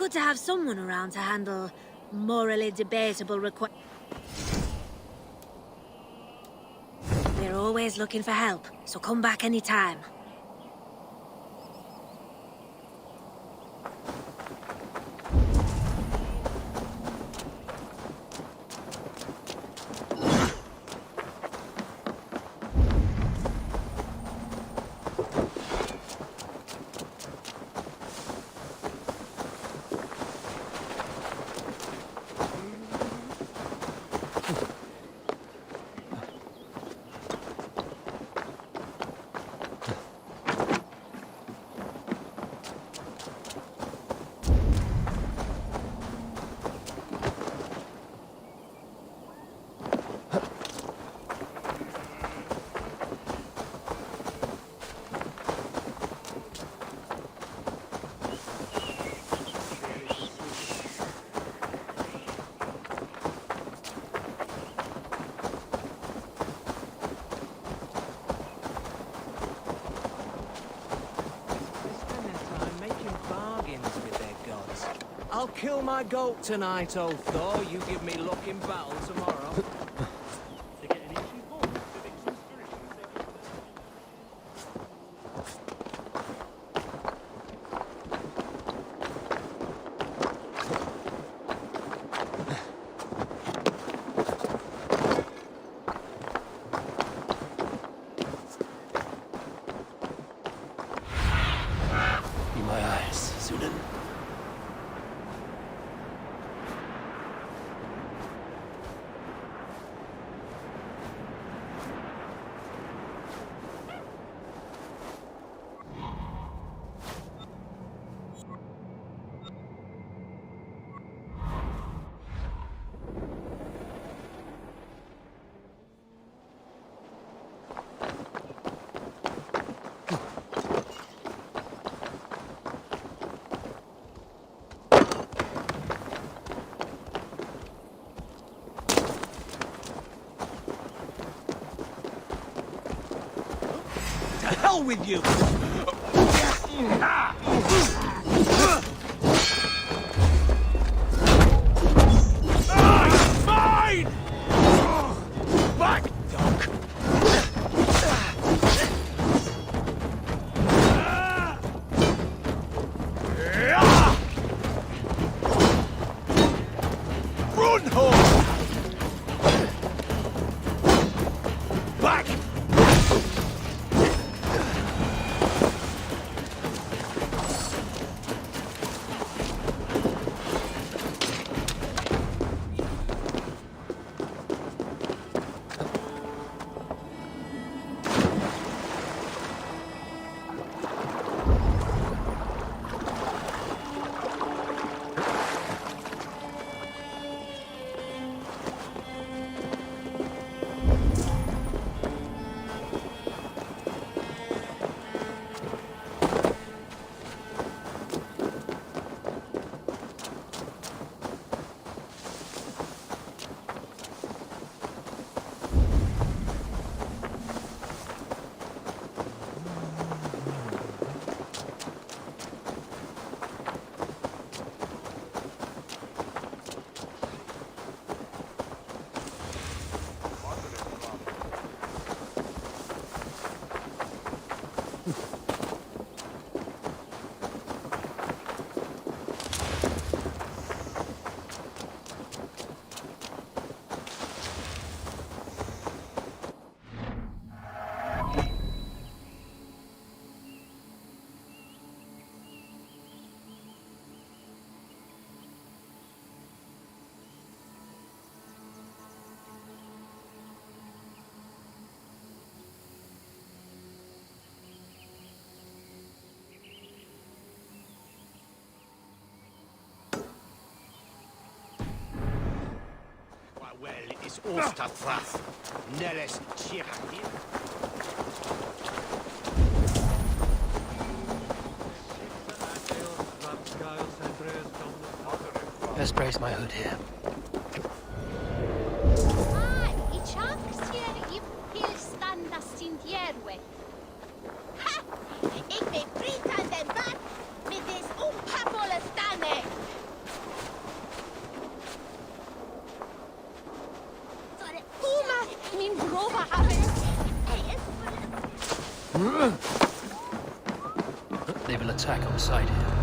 good to have someone around to handle morally debatable requests. We're always looking for help, so come back anytime. I'll kill my goat tonight, old Thor. You give me luck in battle tomorrow. In my eyes, Sudan. To hell with you! Mine! Back, dog! Run, horse! Back! Well, it's Ostertrath. Neles Chirakin. Best brace my hood here. I chaks hier i pilstanda Sintierwe. Ha! Ik ben Brit aan den bak met des onpapolle stane. They will attack on sight here.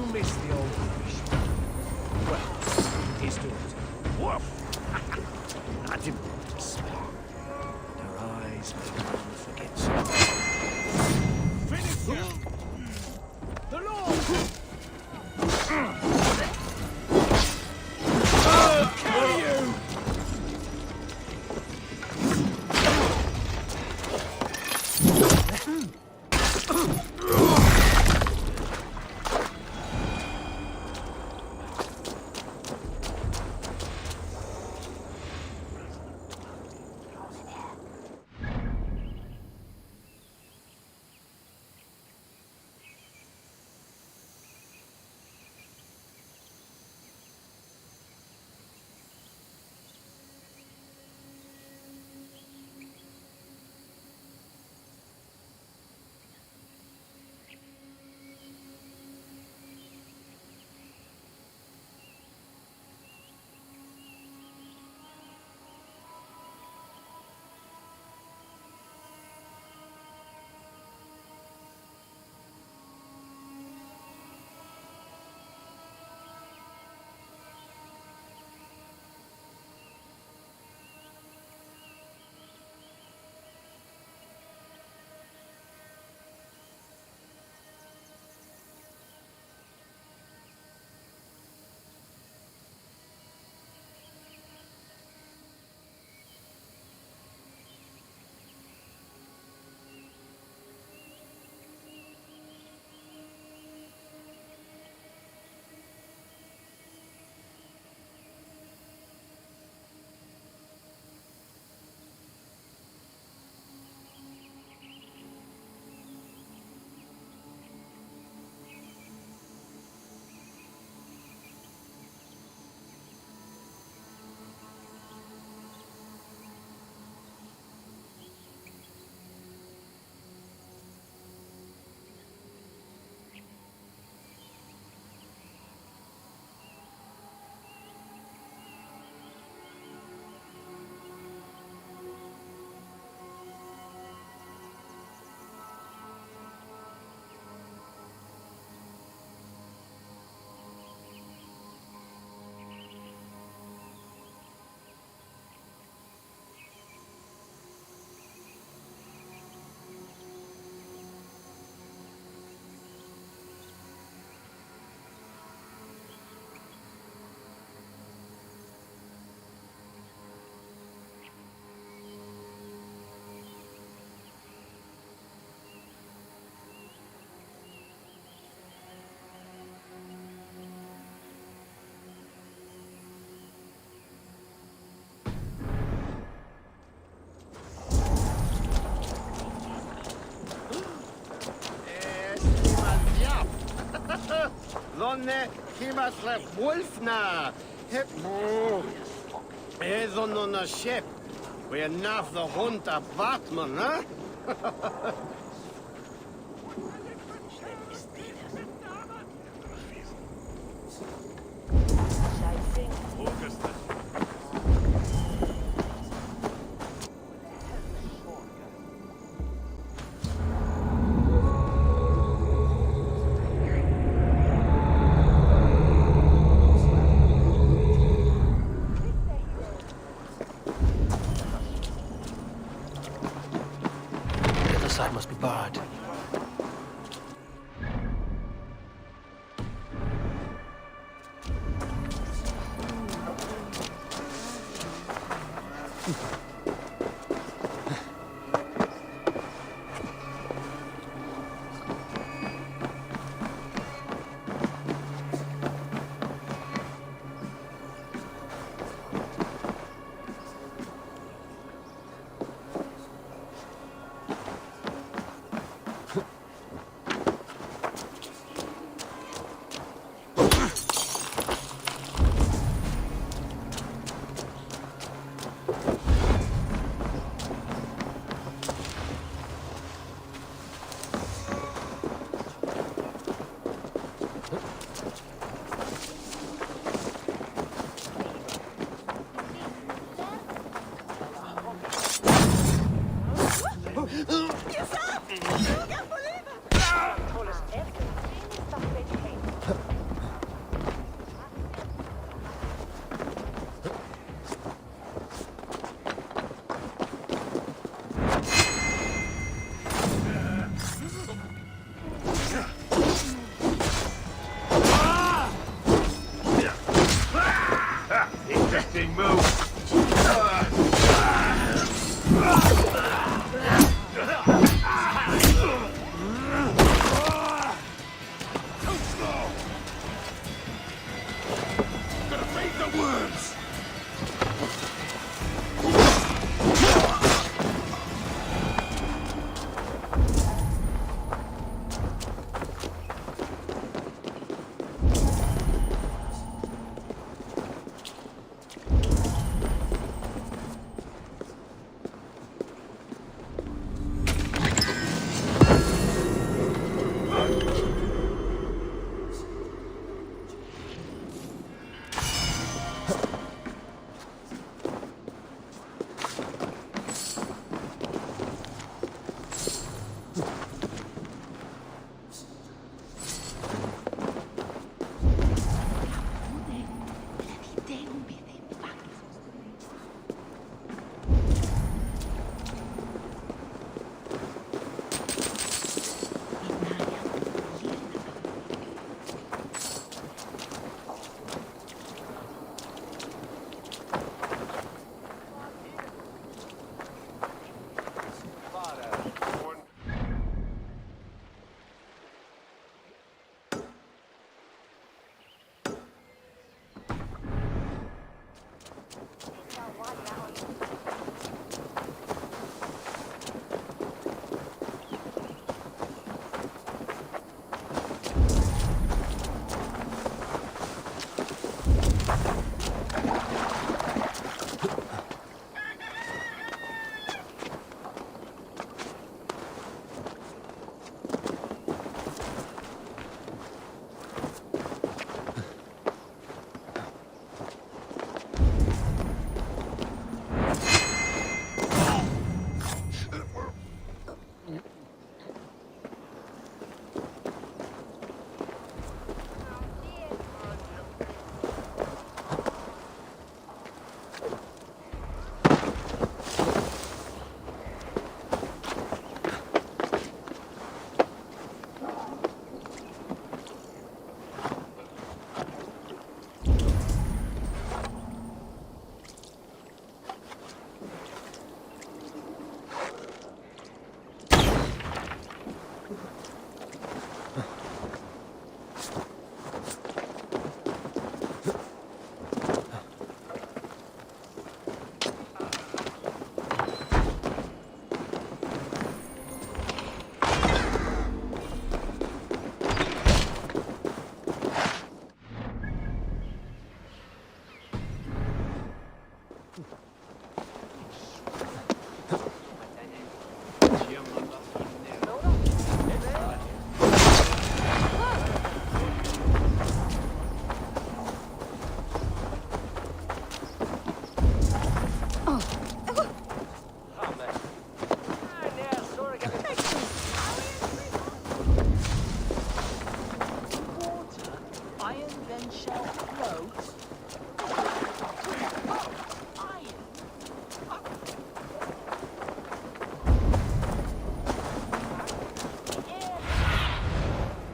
do miss the old fish. Well, his daughter. Woof! I didn't want to smell. Her eyes made one forget something. Finish him! The Lord! I'll kill you! Lonne himasle wolfna. Hep mo. Edon on a ship. We enough the hunt a Batman, huh? The other side must be barred. words!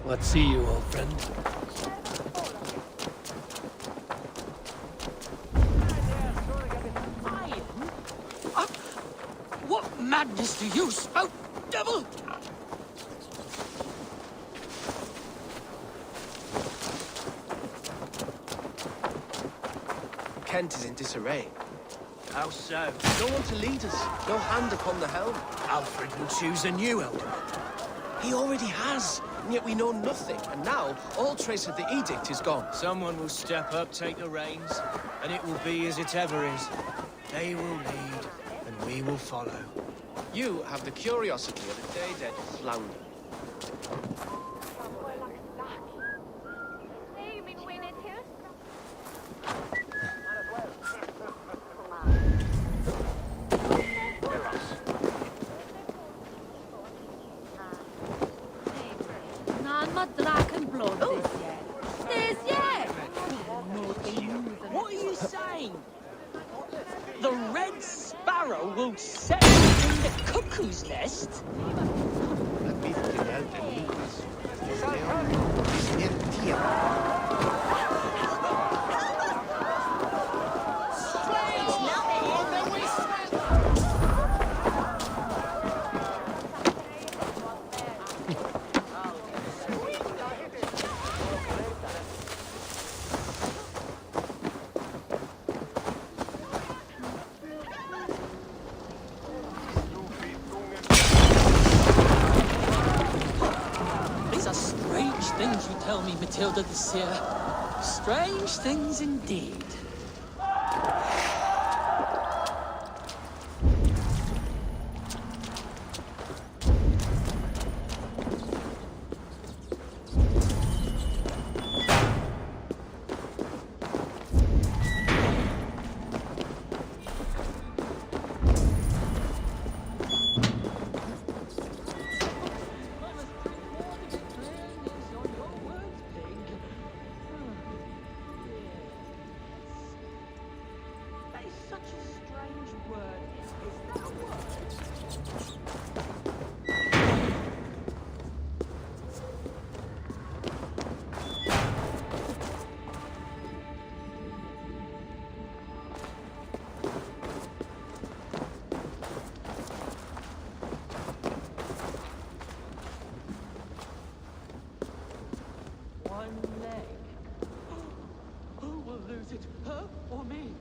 Let's see you, old friend. What madness do you spout, devil? Kent is in disarray. How so? No one to lead us. No hand upon the helm. Alfred will choose a new elder. He already has, and yet we know nothing. And now, all trace of the edict is gone. Someone will step up, take the reins, and it will be as it ever is. They will lead, and we will follow. You have the curiosity of a day-dead flounder. What are you saying? The Red Sparrow will set in the cuckoo's nest? Matilda the Seer. Strange things indeed. Her or me?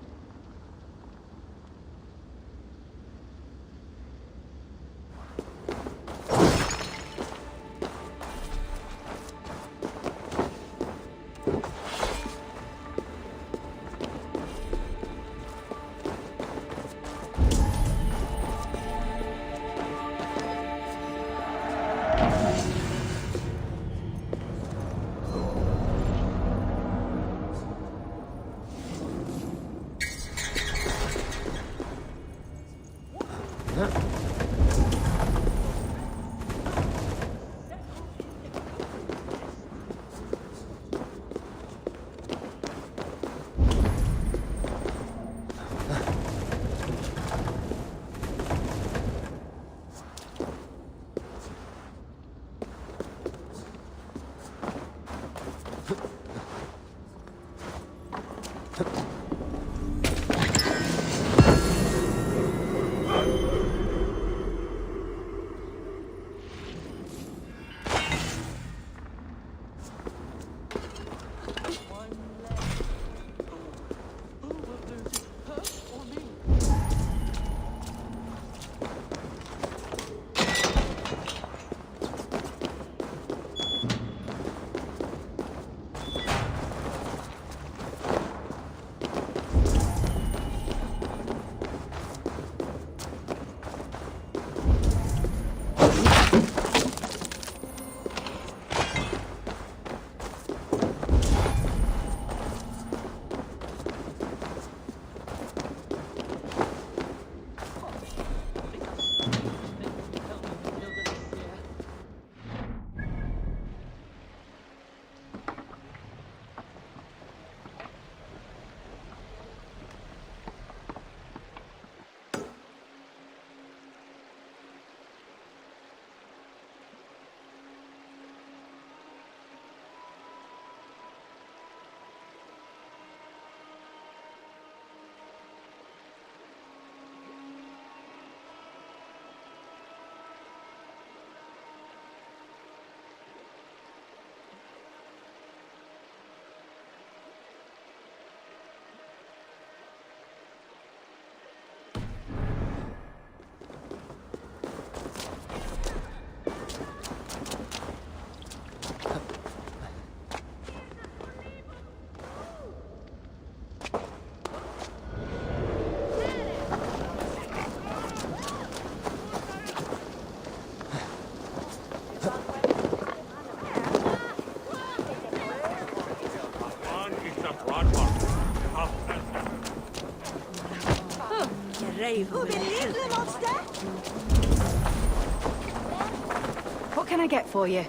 What can I get for you?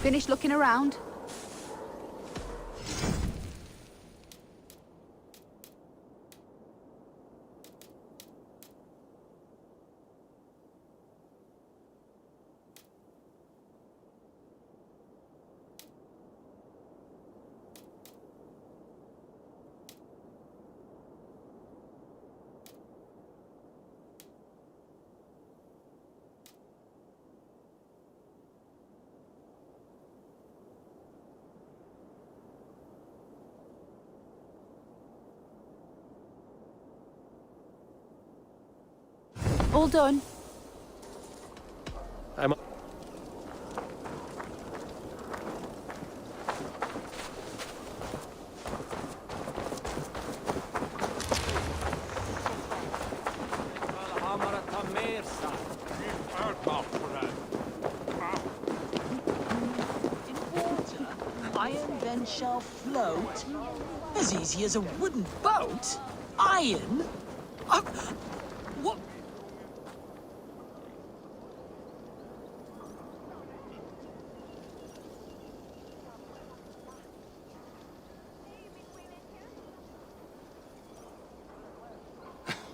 Finished looking around? All done. I'm... In water, iron then shall float. As easy as a wooden boat? Iron? What?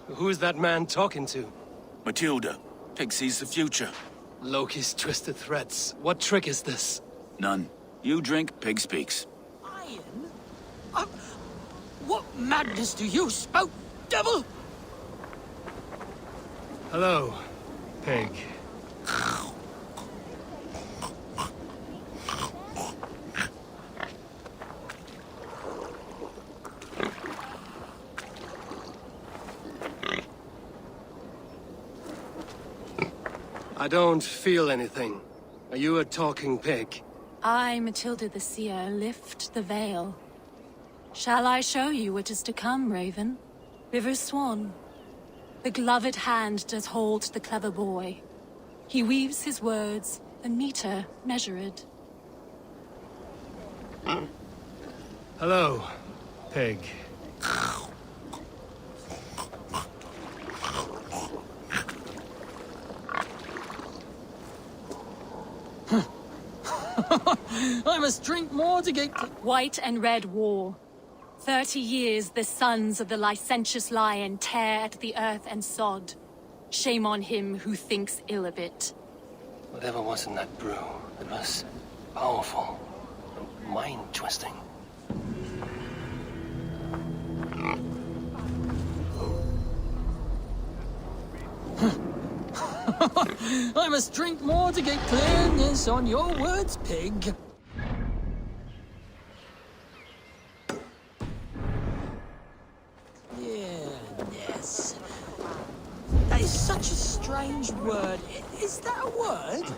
Who's that man talking to? Matilda. Pig sees the future. Loki's twisted threats. What trick is this? None. You drink, pig speaks. Iron? What madness do you spout, devil? Hello, pig. I don't feel anything. Are you a talking pig? I, Matilda the Seer, lift the veil. Shall I show you what is to come, Raven? River Swan. The gloved hand does hold the clever boy. He weaves his words, a meter measured. Hello, pig. I must drink more to get... White and red war. 30 years the sons of the licentious lion tear at the earth and sod. Shame on him who thinks ill of it. Whatever was in that brew, it was powerful, mind-twisting. I must drink more to get clearness on your words, pig. Yes. That is such a strange word. Is that a word?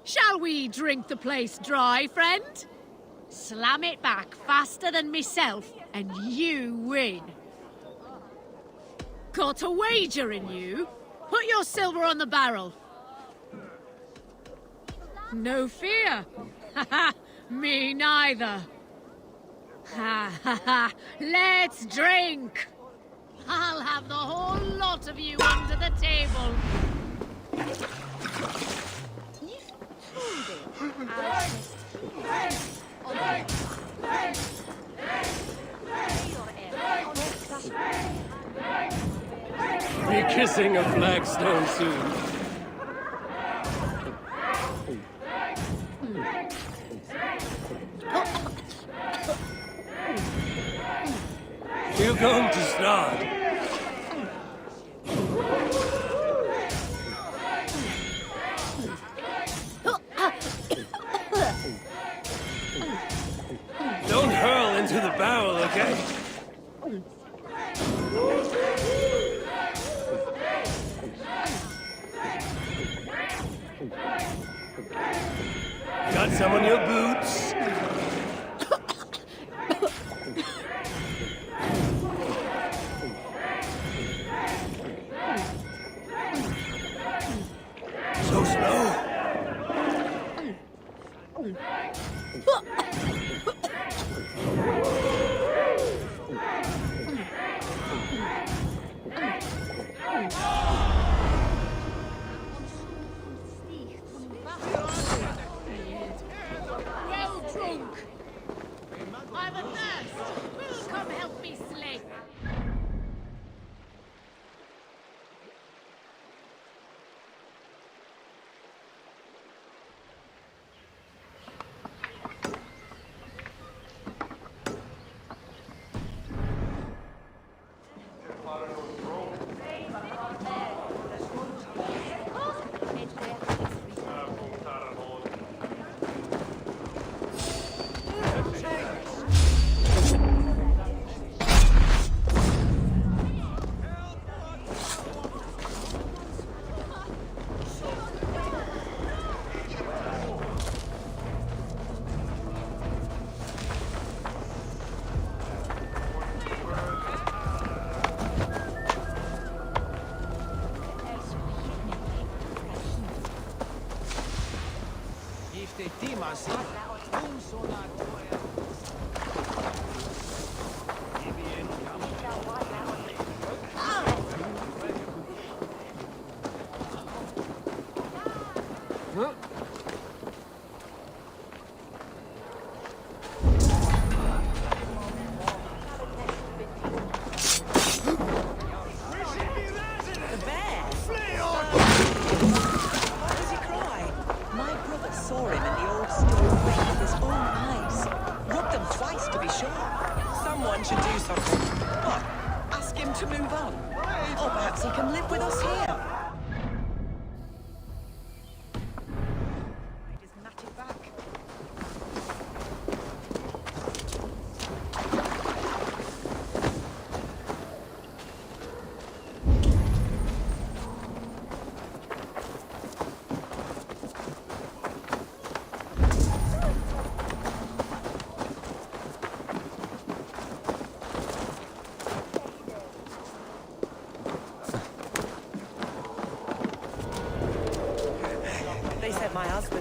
Shall we drink the place dry, friend? Slam it back faster than myself, and you win. Got a wager in you? Put your silver on the barrel. No fear. Ha me neither. Ha. Let's drink. I'll have the whole lot of you under the table. Be kissing a flagstone soon. You're going to start. Don't hurl into the barrel, okay? Got some on your boots? So slow. Well drunk. I'm athirst. Who'll come help me slake?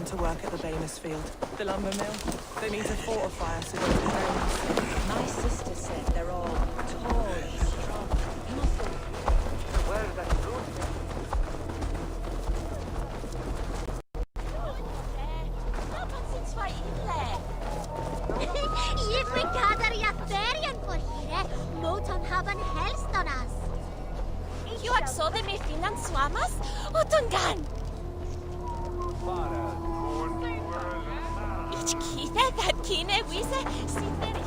children to work at the Bamus Field, the lumber mill. They need to fortify us against the Bamus. My sister said they're all tall and strong. If we gather Yatharian for here, Moton have an helst on us. You are so the me finan swamas? Utungan! Ich kithe that kine wise siteri.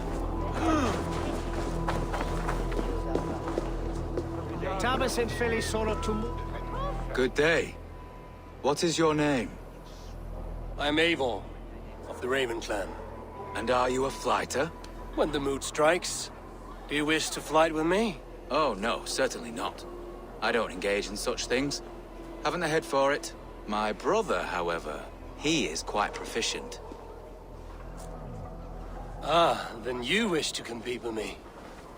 Tabas in Philly solo tum. Good day. What is your name? I'm Avon, of the Raven clan. And are you a flighter? When the mood strikes. Do you wish to flight with me? Oh, no, certainly not. I don't engage in such things. Haven't the head for it. My brother, however, he is quite proficient. Ah, then you wish to compete with me.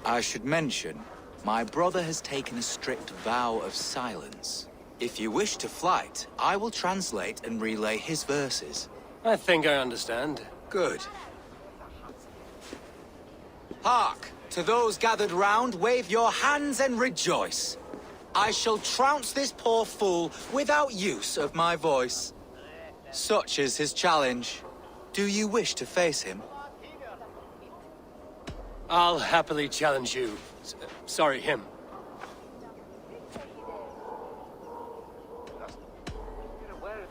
I should mention, my brother has taken a strict vow of silence. If you wish to flight, I will translate and relay his verses. I think I understand. Good. Hark! To those gathered round, wave your hands and rejoice. I shall trounce this poor fool without use of my voice. Such is his challenge. Do you wish to face him? I'll happily challenge you. Sorry, him.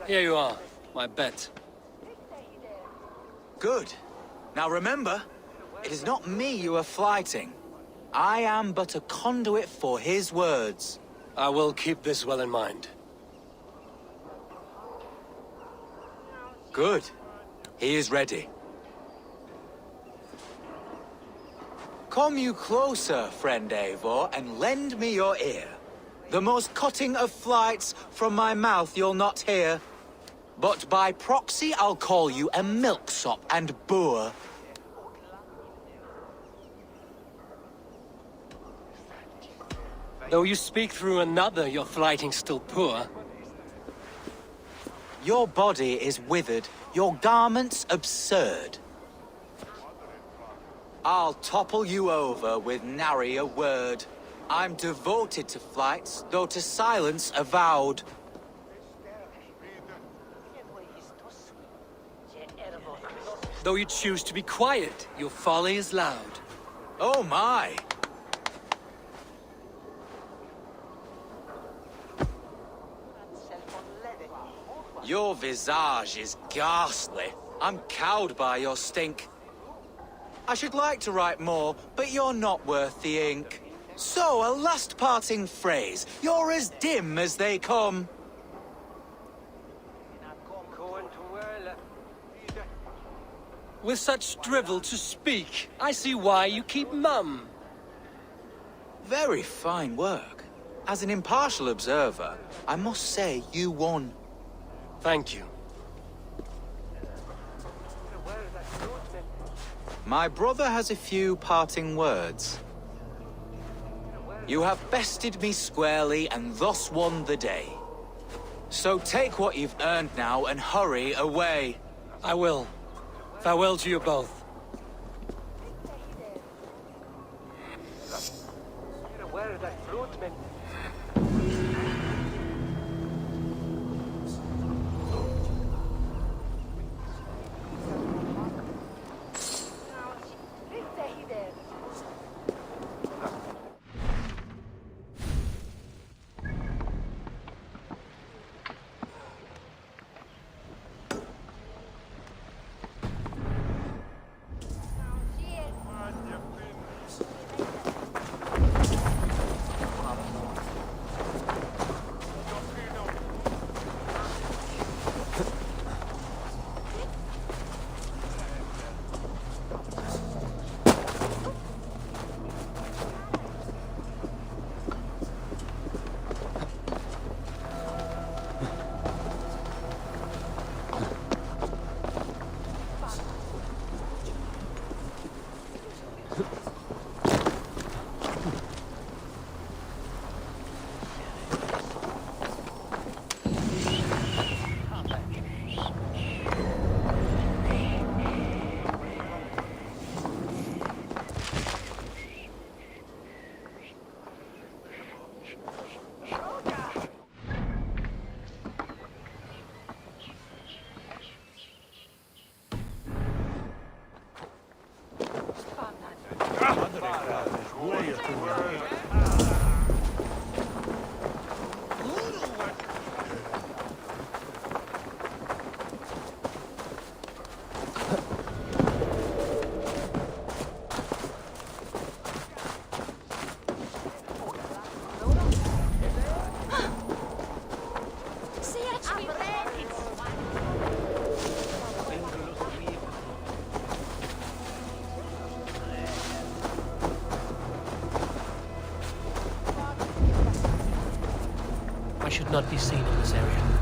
Here you are, my bet. Good. Now remember, it is not me you are flighting. I am but a conduit for his words. I will keep this well in mind. Good. He is ready. Come you closer, friend Eivor, and lend me your ear. The most cutting of flights from my mouth you'll not hear. But by proxy I'll call you a milksop and boor. Though you speak through another, your flighting's still poor. Your body is withered, your garments absurd. I'll topple you over with nary a word. I'm devoted to flights, though to silence avowed. Though you choose to be quiet, your folly is loud. Oh my! Your visage is ghastly. I'm cowed by your stink. I should like to write more, but you're not worth the ink. So, a last parting phrase. You're as dim as they come. With such drivel to speak, I see why you keep mum. Very fine work. As an impartial observer, I must say you won. Thank you. My brother has a few parting words. You have bested me squarely and thus won the day. So take what you've earned now and hurry away. I will. Farewell to you both. not be seen in this area.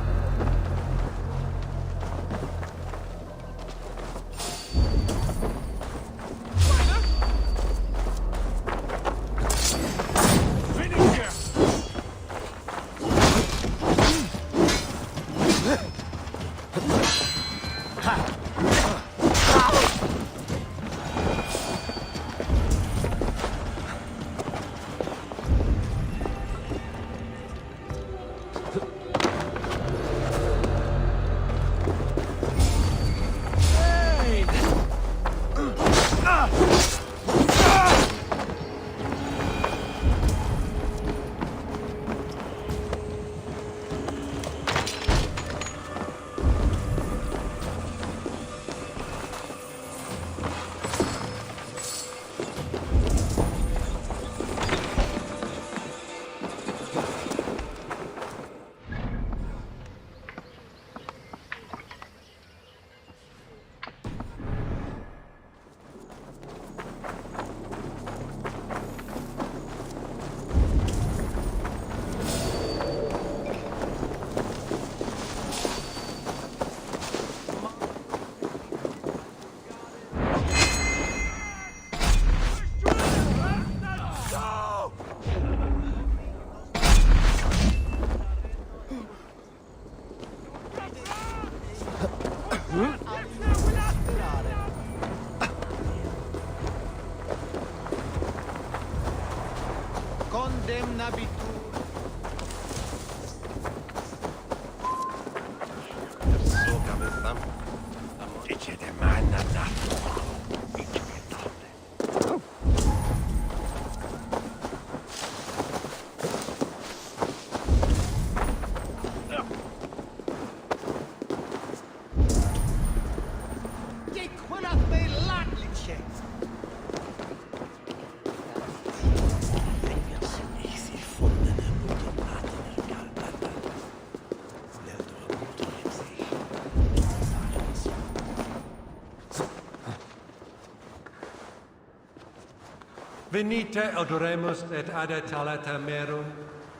Venite adoremus et adetalata merum,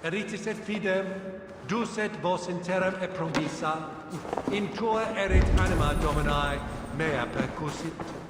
eritis et fidem, ducet vos in terram et provisa, in tua erit anima Domini, mea percussit.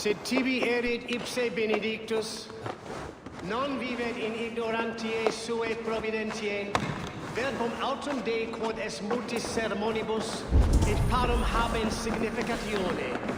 Sed tibi erit ipse benedictus, non vivet in ignorantiae suae providentiae, verbum autem Dei quod es multis sermonibus, et parum habens significatione.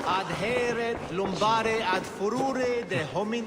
Adheret lumbare ad furore de homin...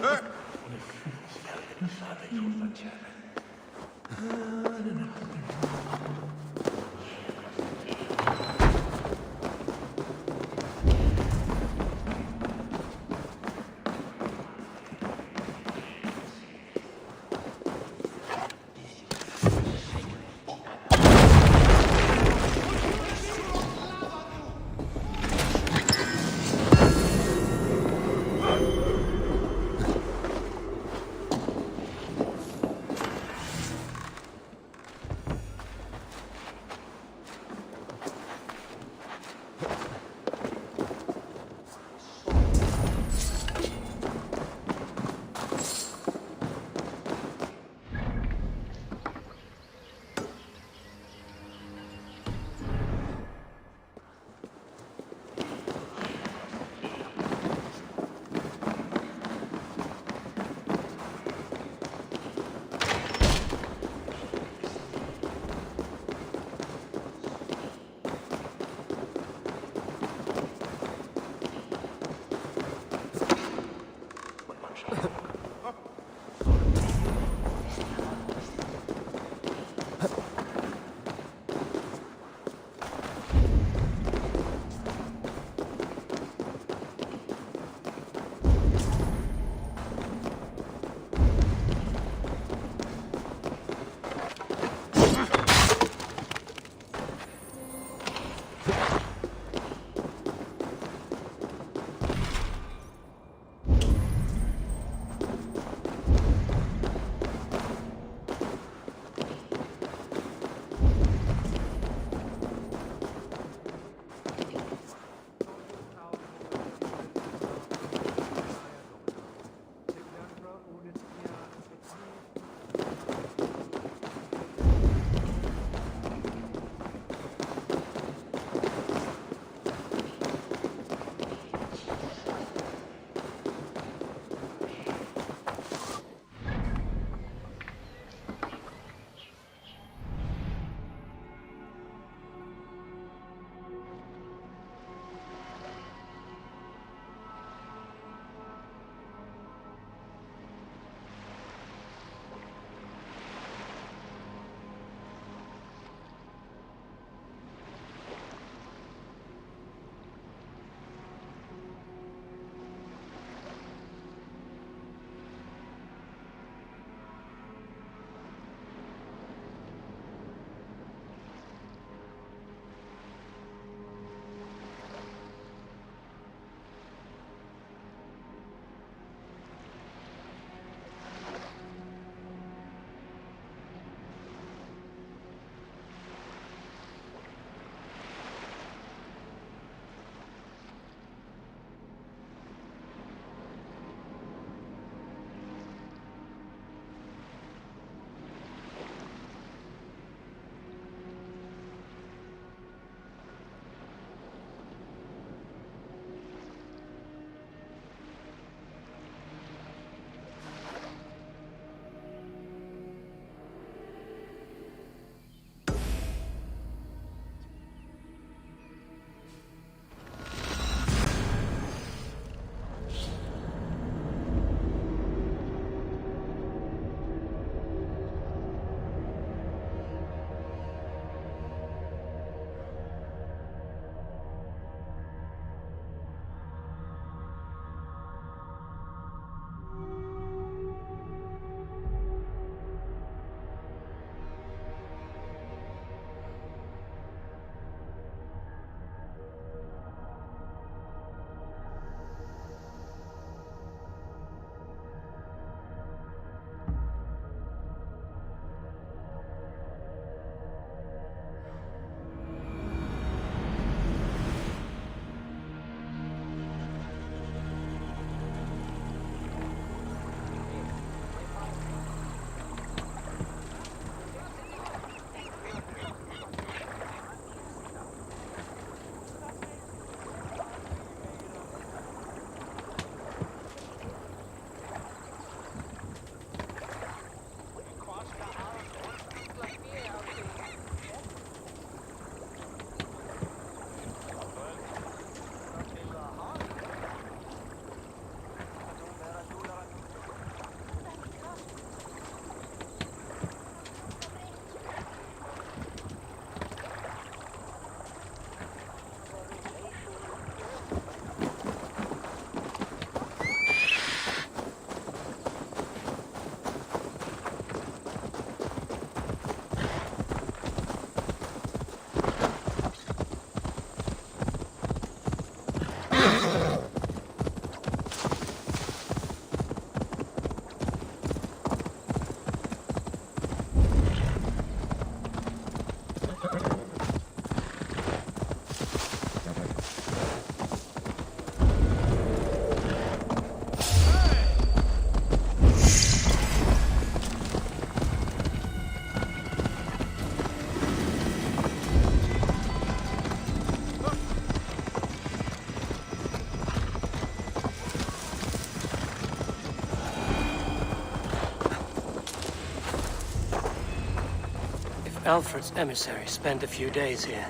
Alfred's emissary spent a few days here.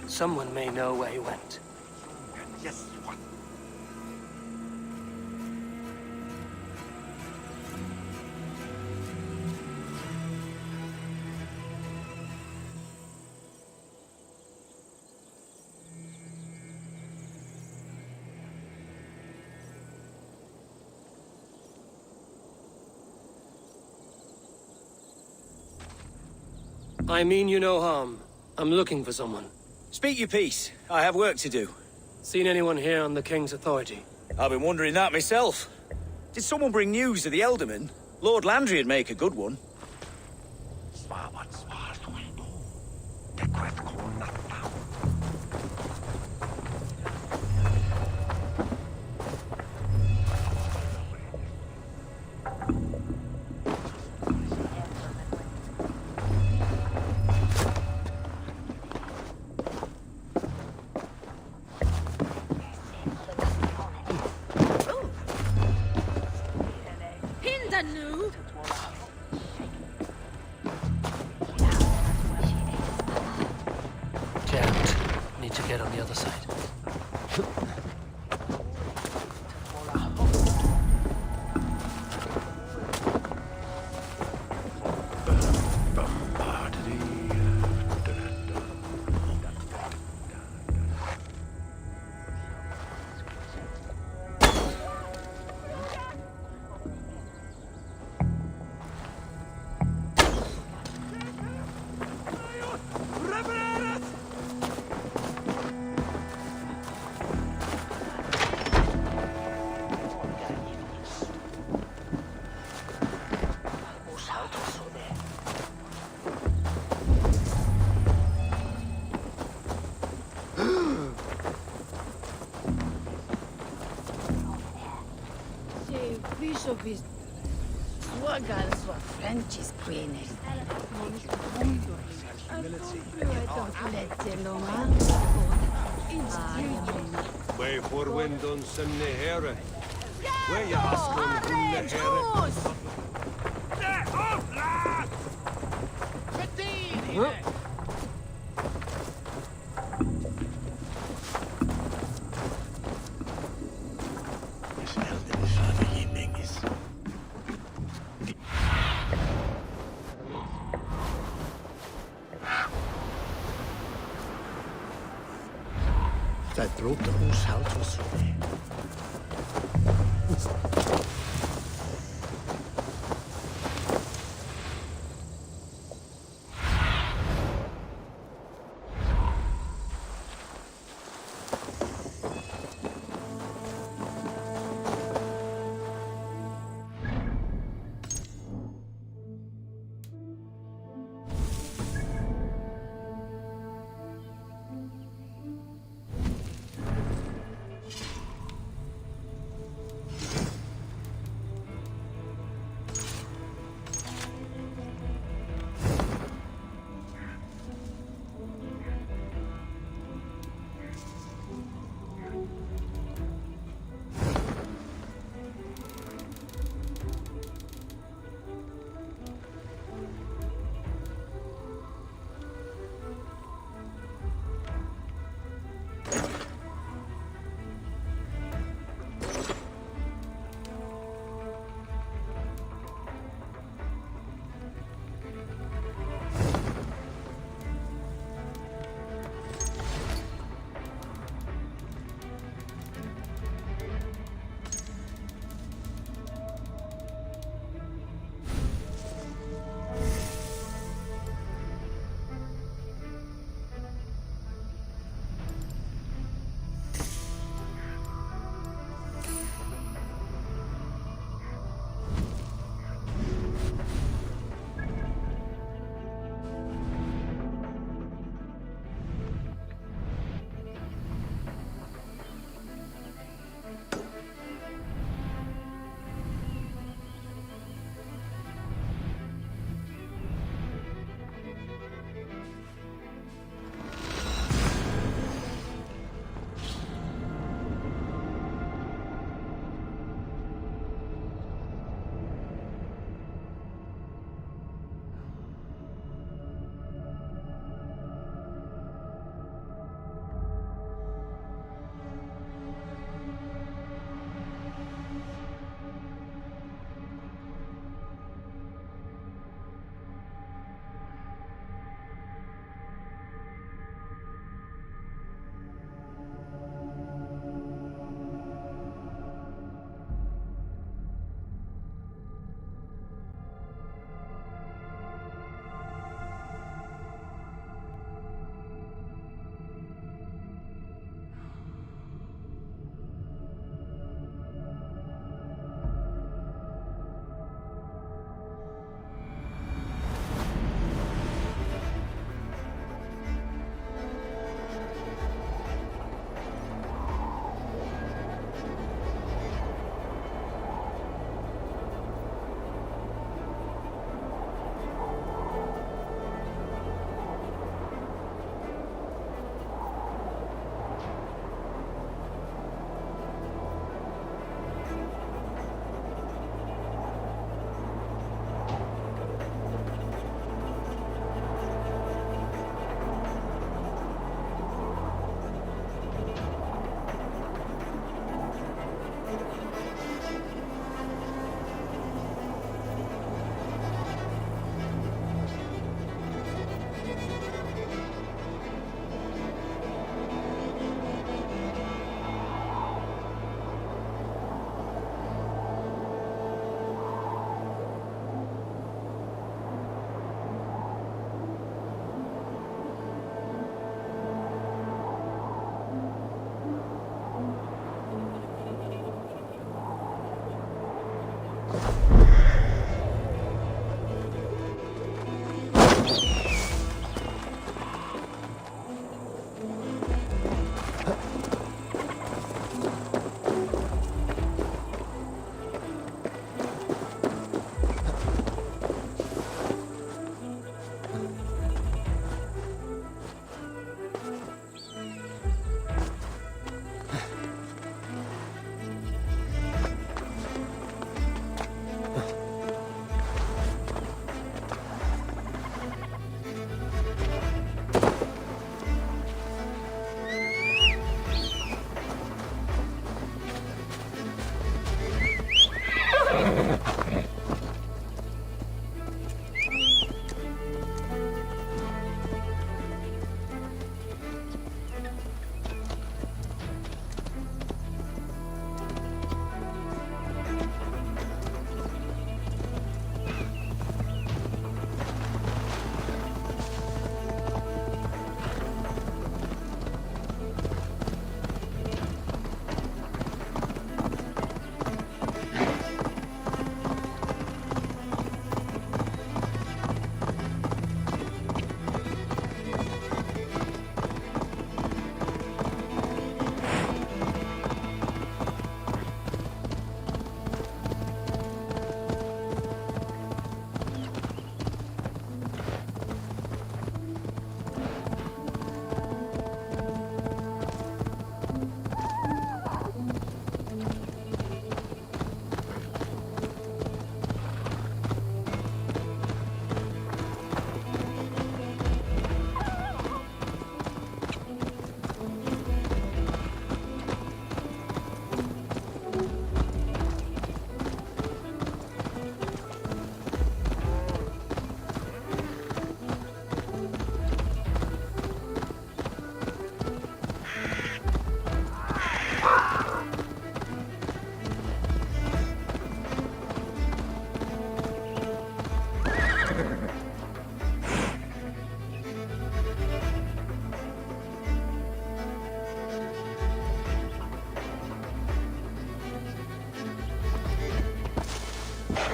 Someone may know where he went. Yes, what? I mean you no harm. I'm looking for someone. Speak your piece. I have work to do. Seen anyone here on the King's authority? I've been wondering that myself. Did someone bring news of the Elderman? Lord Landry'd make a good one. Hindanu! Jammed. Need to get on the other side. Bishop is Swagal swa French's queen. Way for wind on some Nehere. Where you asking Nehere? Dat brood de ons hout was zo mee.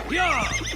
Yeah!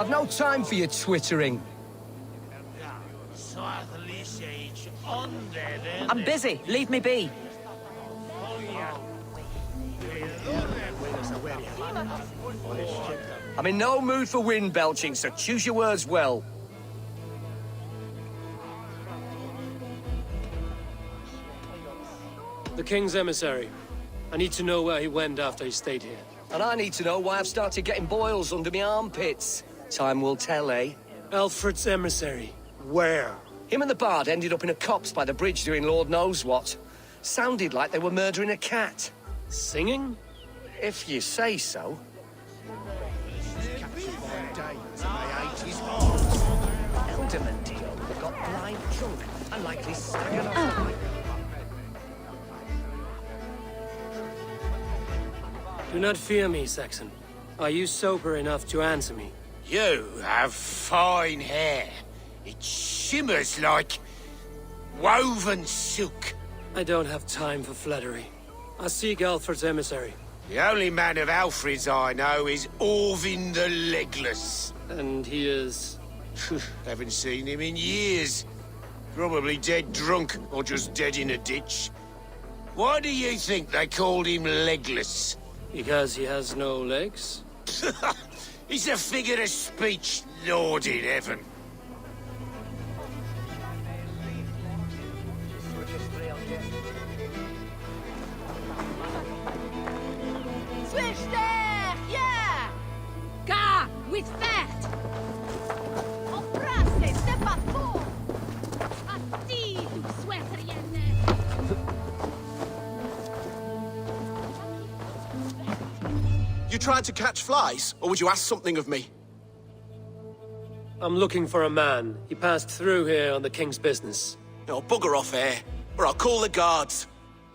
I've no time for your twittering. I'm busy. Leave me be. I'm in no mood for wind belching, so choose your words well. The king's emissary. I need to know where he went after he stayed here. And I need to know why I've started getting boils under my armpits. Time will tell, eh? Alfred's emissary. Where? Him and the bard ended up in a copse by the bridge doing Lord knows what. Sounded like they were murdering a cat. Singing? If you say so. Elderman Dio got blind drunk and likely staggered off. Do not fear me, Saxon. Are you sober enough to answer me? You have fine hair. It shimmers like woven silk. I don't have time for flattery. I seek Alfred's emissary. The only man of Alfred's I know is Orvin the Legless. And he is... Haven't seen him in years. Probably dead drunk, or just dead in a ditch. Why do you think they called him Legless? Because he has no legs? He's a figure of speech, Lord in heaven. Switch there! Yeah! Ga, with that! Opraste, step up, four! Atti, du sweaterienne! You tried to catch flies, or would you ask something of me? I'm looking for a man. He passed through here on the king's business. No, bugger off here, or I'll call the guards.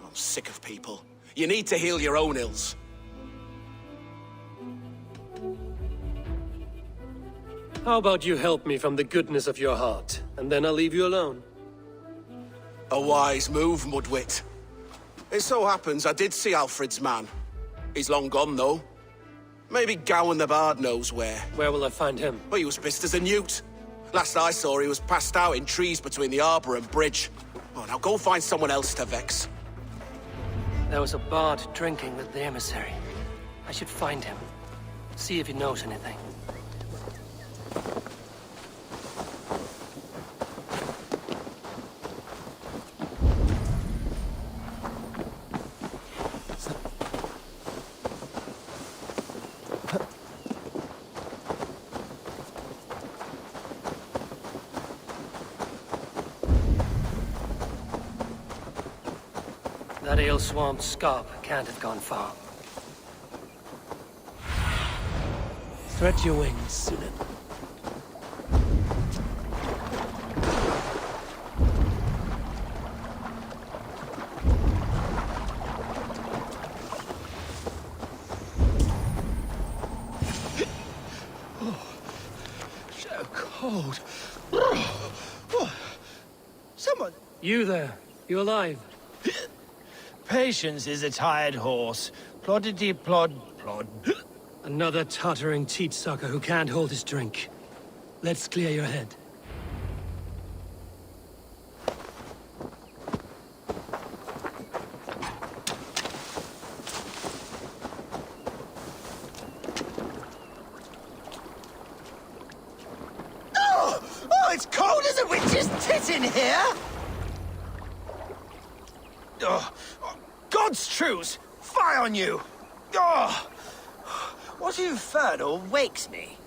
I'm sick of people. You need to heal your own ills. How about you help me from the goodness of your heart, and then I'll leave you alone. A wise move, Mudwit. It so happens I did see Alfred's man. He's long gone, though. Maybe Gowan the Bard knows where. Where will I find him? Well, he was pissed as a newt. Last I saw, he was passed out in trees between the arbor and bridge. Oh, now go find someone else to vex. There was a bard drinking with the emissary. I should find him. See if he knows anything. That ale-swamped scarp can't have gone far. Stretch your wings, Sunan. So cold. Someone... You there. You alive? Patience is a tired horse. Ploddity plod plod. Another tottering teat sucker who can't hold his drink. Let's clear your head. Oh, it's cold as a witch's tit in here! Oh, God's truce! Fie on you! Oh, what infernal wakes me?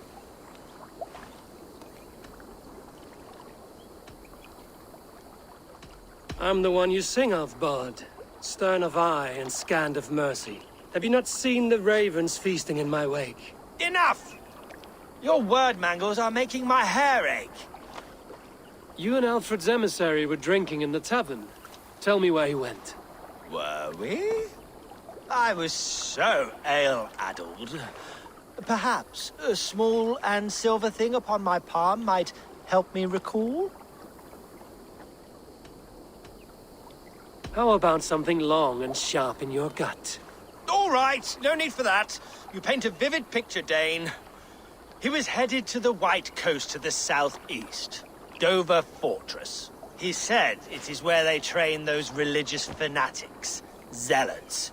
I'm the one you sing of, Bard. Stern of eye and scant of mercy. Have you not seen the ravens feasting in my wake? Enough! Your word mangles are making my hair ache. You and Alfred's emissary were drinking in the tavern. Tell me where he went. Were we? I was so ale-addled. Perhaps a small and silver thing upon my palm might help me recall? How about something long and sharp in your gut? All right, no need for that. You paint a vivid picture, Dane. He was headed to the White Coast to the southeast, Dover Fortress. He said it is where they train those religious fanatics, zealots.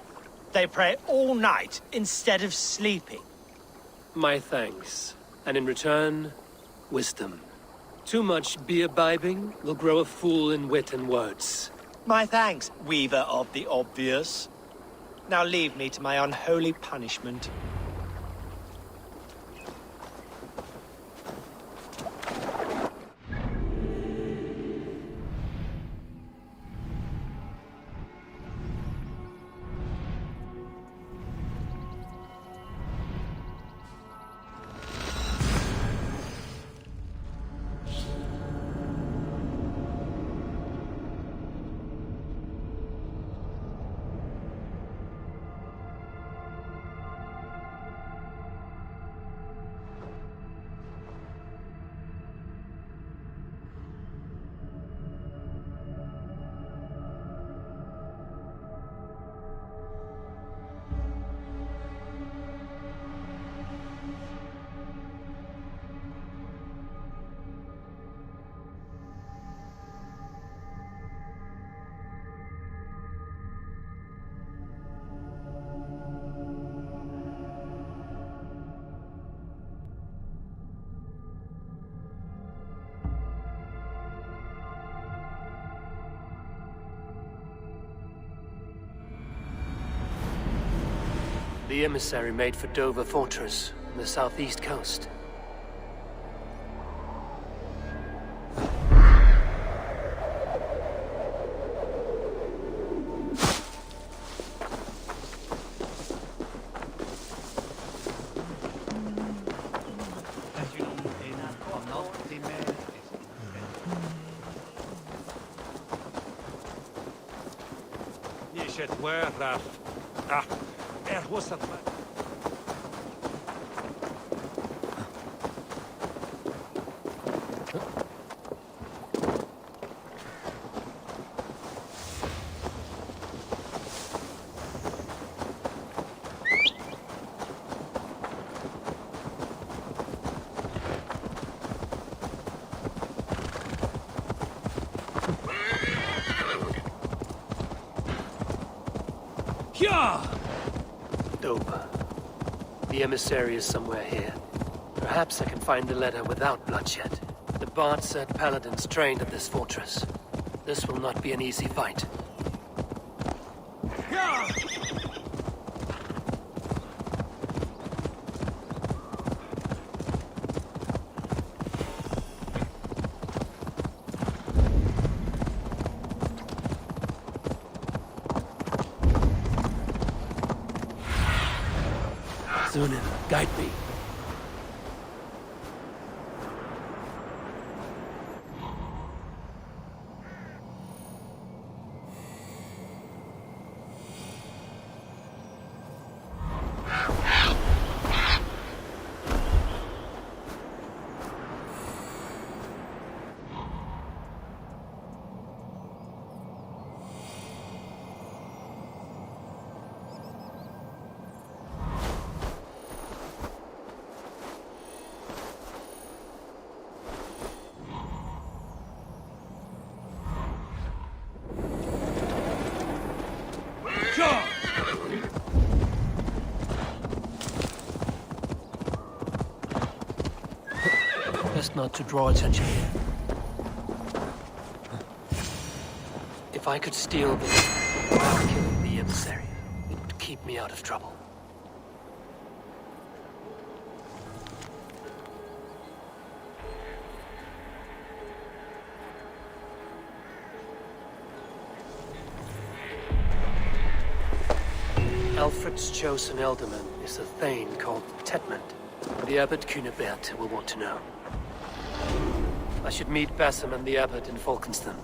They pray all night instead of sleeping. My thanks. And in return, wisdom. Too much beer-bibbing will grow a fool in wit and words. My thanks, weaver of the obvious. Now leave me to my unholy punishment. The emissary made for Dover Fortress, on the southeast coast. Dover. The emissary is somewhere here. Perhaps I can find the letter without bloodshed. The Bard said paladins trained at this fortress. This will not be an easy fight. Zunin, guide me. Best not to draw attention here. If I could steal the while killing the emissary, it would keep me out of trouble. Alfred's chosen elderman is a thane called Tetmund. The Abbot Cunibert will want to know. I should meet Basim and the Abbot in Falkenston.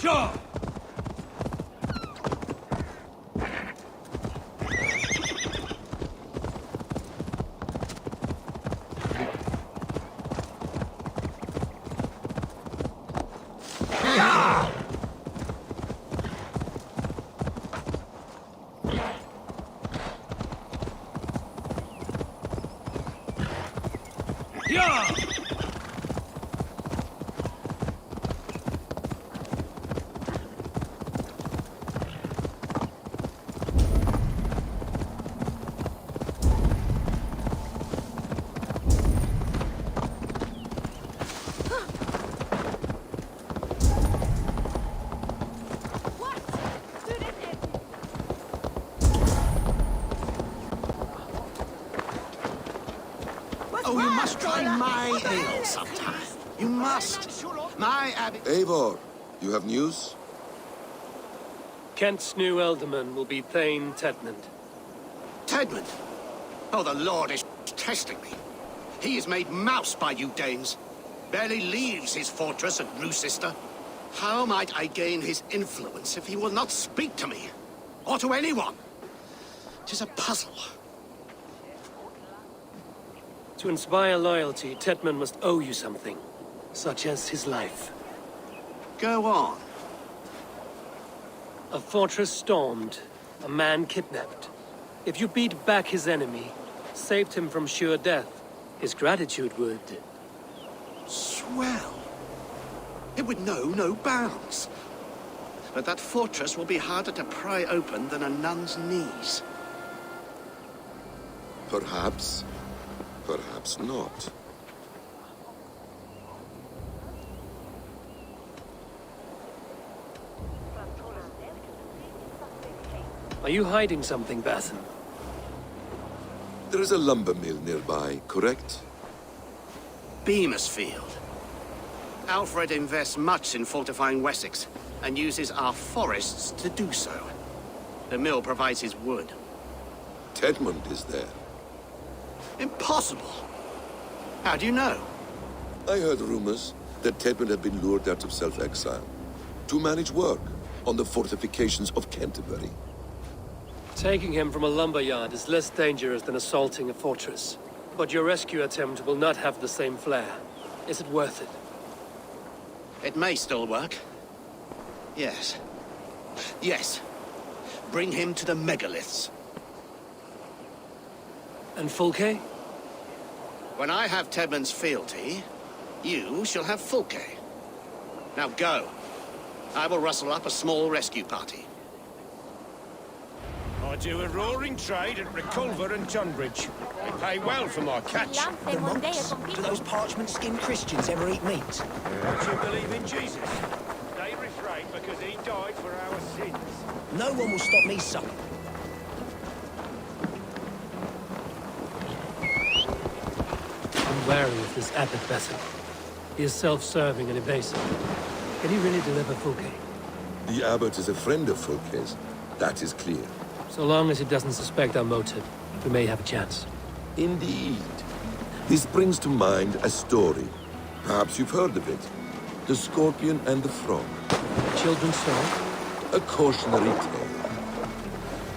Sure. Oh, you must try my ale sometime. You must. My abbey... Eivor, you have news? Kent's new ealdorman will be Thane Tedmund. Tedmund? Oh, the Lord is testing me. He is made mouse by you Danes. Barely leaves his fortress at Roosister. How might I gain his influence if he will not speak to me? Or to anyone? 'Tis a puzzle. To inspire loyalty, Tedmund must owe you something, such as his life. Go on. A fortress stormed, a man kidnapped. If you beat back his enemy, saved him from sure death, his gratitude would... Swell. It would know no bounds. But that fortress will be harder to pry open than a nun's knees. Perhaps. Perhaps not. Are you hiding something, Bathan? There is a lumber mill nearby, correct? Beamisfield. Alfred invests much in fortifying Wessex, and uses our forests to do so. The mill provides his wood. Tedmund is there. Impossible! How do you know? I heard rumors that Tedmund had been lured out of self-exile to manage work on the fortifications of Canterbury. Taking him from a lumberyard is less dangerous than assaulting a fortress. But your rescue attempt will not have the same flair. Is it worth it? It may still work. Yes. Yes. Bring him to the megaliths. And Fxkka? When I have Tedmund's fealty, you shall have Fxkka. Now go. I will rustle up a small rescue party. I do a roaring trade at Reculver and Tunbridge. They pay well for my catch. The monks? Do those parchment-skinned Christians ever eat meat? Don't you believe in Jesus? They refrain because he died for our sins. No one will stop me, son. I'm wary of this abbot Bathan. He is self-serving and evasive. Can he really deliver Fxkka? The abbot is a friend of Fxkka's. That is clear. So long as he doesn't suspect our motive, we may have a chance. Indeed. This brings to mind a story. Perhaps you've heard of it. The Scorpion and the Frog. Children's song? A cautionary tale.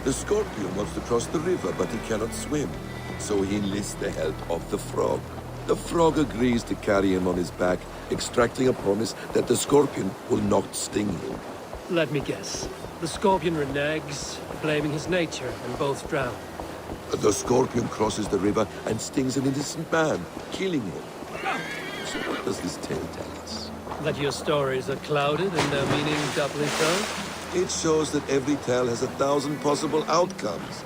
The Scorpion wants to cross the river, but he cannot swim. So he enlists the help of the Frog. The Frog agrees to carry him on his back, extracting a promise that the Scorpion will not sting him. Let me guess. The Scorpion reneges, blaming his nature, and both drown. The Scorpion crosses the river and stings an innocent man, killing him. So what does this tale tell us? That your stories are clouded and their meaning doubly so? It shows that every tale has 1,000 possible outcomes,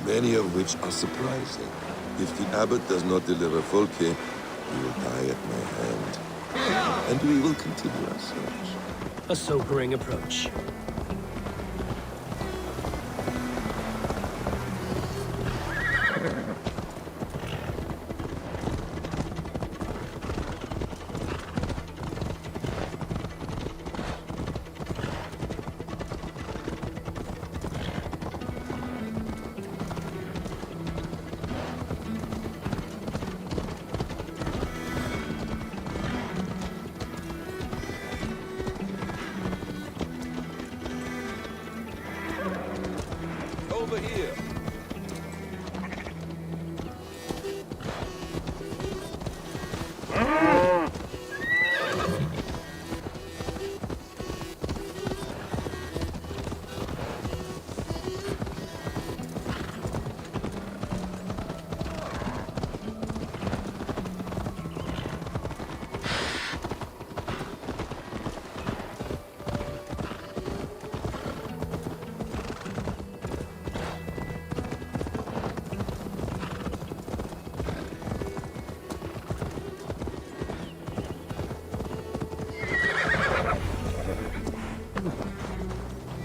many of which are surprising. If the abbot does not deliver Fxkka, he will die at my hand. And we will continue our search. A sobering approach. over here.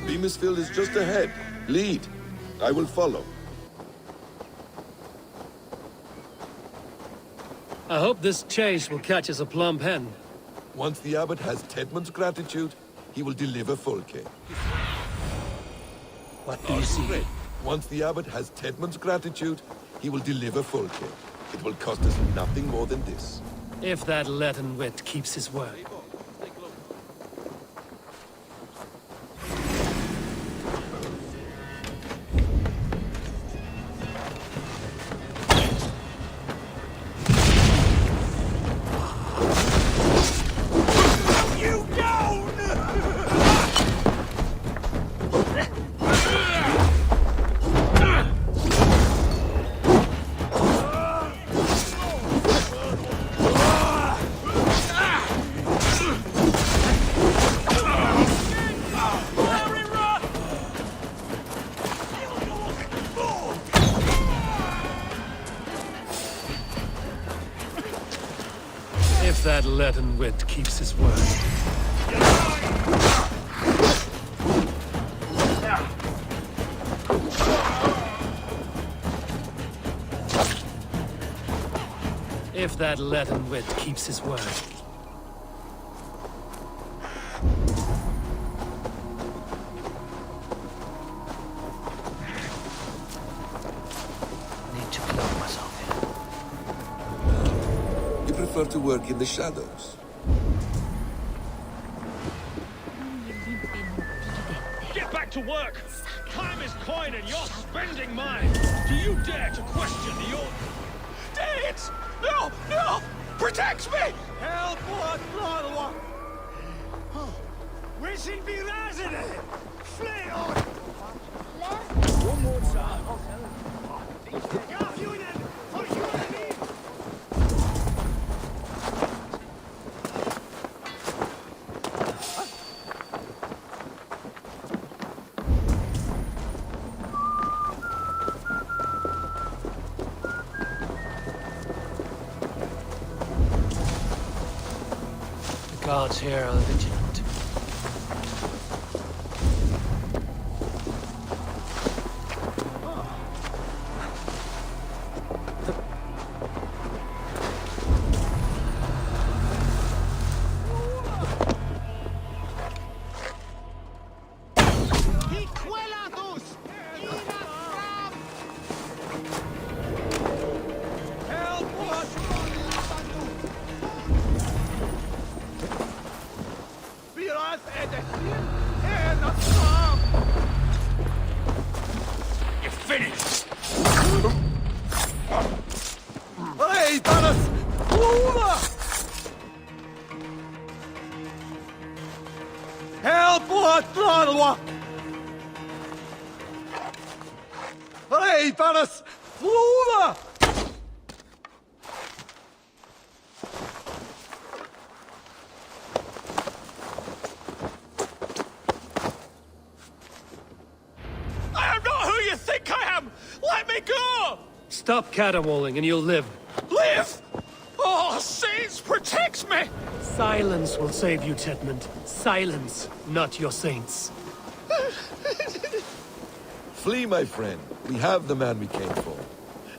Beamisfield is just ahead. Lead. I will follow. I hope this chase will catch us a plump hen. Once the abbot has Tedmund's gratitude, he will deliver Fxkka. What do you see? Once the abbot has Tedmund's gratitude, he will deliver Fxkka. It will cost us nothing more than this. If that leaden wit keeps his word. If that leaden wit keeps his word. If that leaden wit keeps his word. Need to clothe myself here. You prefer to work in the shadows. Get back to work! Time is coin and you're spending mine! Do you dare to question the order? Danes! No! No! Protect me! Help! What? Wishing be resident! Flee on! One more time. The guards here are vigilant. You're finished! Hey, Taras! Help! What? Hey, Taras! I am not who you think I am! Let me go! Stop caterwauling and you'll live. Live! Oh, saints, protect me! Silence will save you, Tedmund. Silence, not your saints. Flee, my friend. We have the man we came for.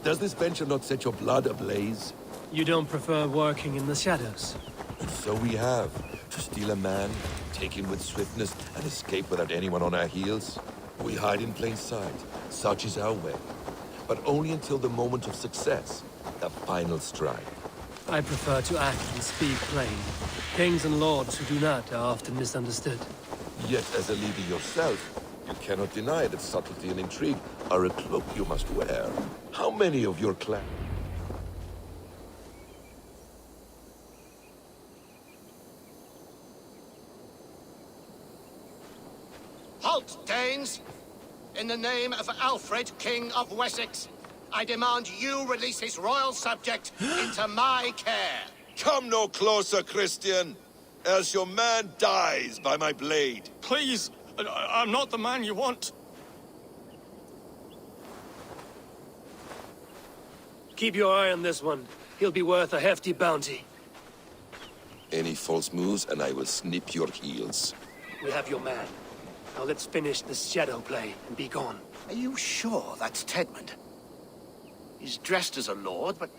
Does this venture not set your blood ablaze? You don't prefer working in the shadows? And so we have. To steal a man, take him with swiftness, and escape without anyone on our heels. We hide in plain sight. Such is our way. But only until the moment of success. The final strike. I prefer to act and speak plain. Kings and lords who do not are often misunderstood. Yet, as a leader yourself, You cannot deny that subtlety and intrigue are a cloak you must wear. How many of your clan... Halt, Danes! In the name of Alfred, King of Wessex, I demand you release his royal subject into my care. Come no closer, Christian, else your man dies by my blade. Please, I'm not the man you want. Keep your eye on this one. He'll be worth a hefty bounty. Any false moves, and I will snip your heels. We have your man. Now let's finish this shadow play and be gone. Are you sure that's Tedmund? He's dressed as a lord, but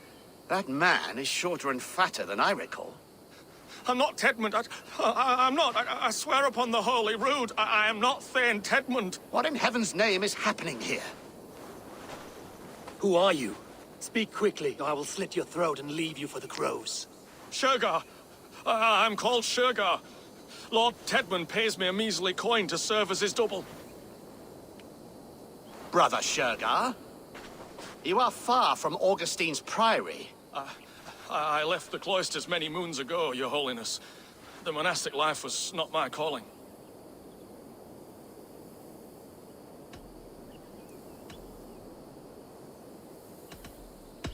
that man is shorter and fatter than I recall. I'm not Tedmund. I'm not. I swear upon the Holy Rood, I am not Thane Tedmund. What in heaven's name is happening here? Who are you? Speak quickly, or I will slit your throat and leave you for the crows. Shergar. I'm called Shergar. Lord Tedmund pays me a measly coin to serve as his double. Brother Shergar, you are far from Augustine's priory. I left the cloisters many moons ago, Your Holiness. The monastic life was not my calling.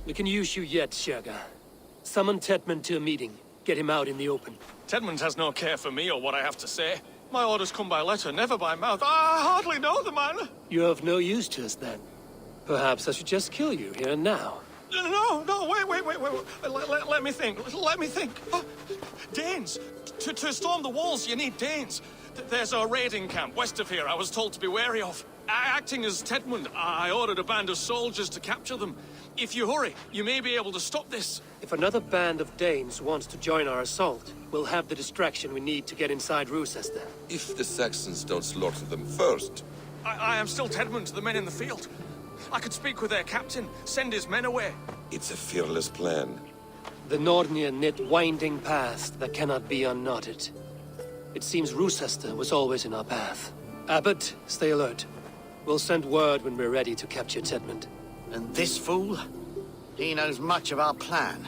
We can use you yet, Shergar. Summon Tedmund to a meeting. Get him out in the open. Tedmund has no care for me or what I have to say. My orders come by letter, never by mouth. I hardly know the man. You're of no use to us, then. Perhaps I should just kill you here and now. No, wait. Let me think. Oh, Danes. To storm the walls, you need Danes. There's a raiding camp west of here I was told to be wary of. Acting as Tedmund, I ordered a band of soldiers to capture them. If you hurry, you may be able to stop this. If another band of Danes wants to join our assault, we'll have the distraction we need to get inside Rochester. If the Saxons don't slaughter them first. I am still Tedmund to the men in the field. I could speak with their captain, send his men away. It's a fearless plan. The Nordnir knit winding paths that cannot be unknotted. It seems Rochester was always in our path. Abbot, stay alert. We'll send word when we're ready to capture Tedmund. And this fool? He knows much of our plan.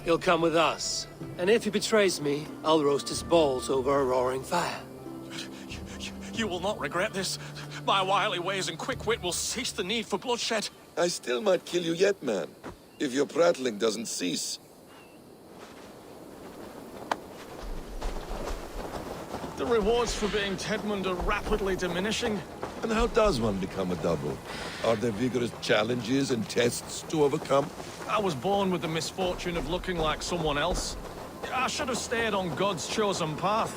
He'll come with us. And if he betrays me, I'll roast his balls over a roaring fire. You will not regret this. My wily ways and quick wit will cease the need for bloodshed. I still might kill you yet, man. If your prattling doesn't cease. The rewards for being Tedmund are rapidly diminishing. And how does one become a double? Are there vigorous challenges and tests to overcome? I was born with the misfortune of looking like someone else. I should have stayed on God's chosen path.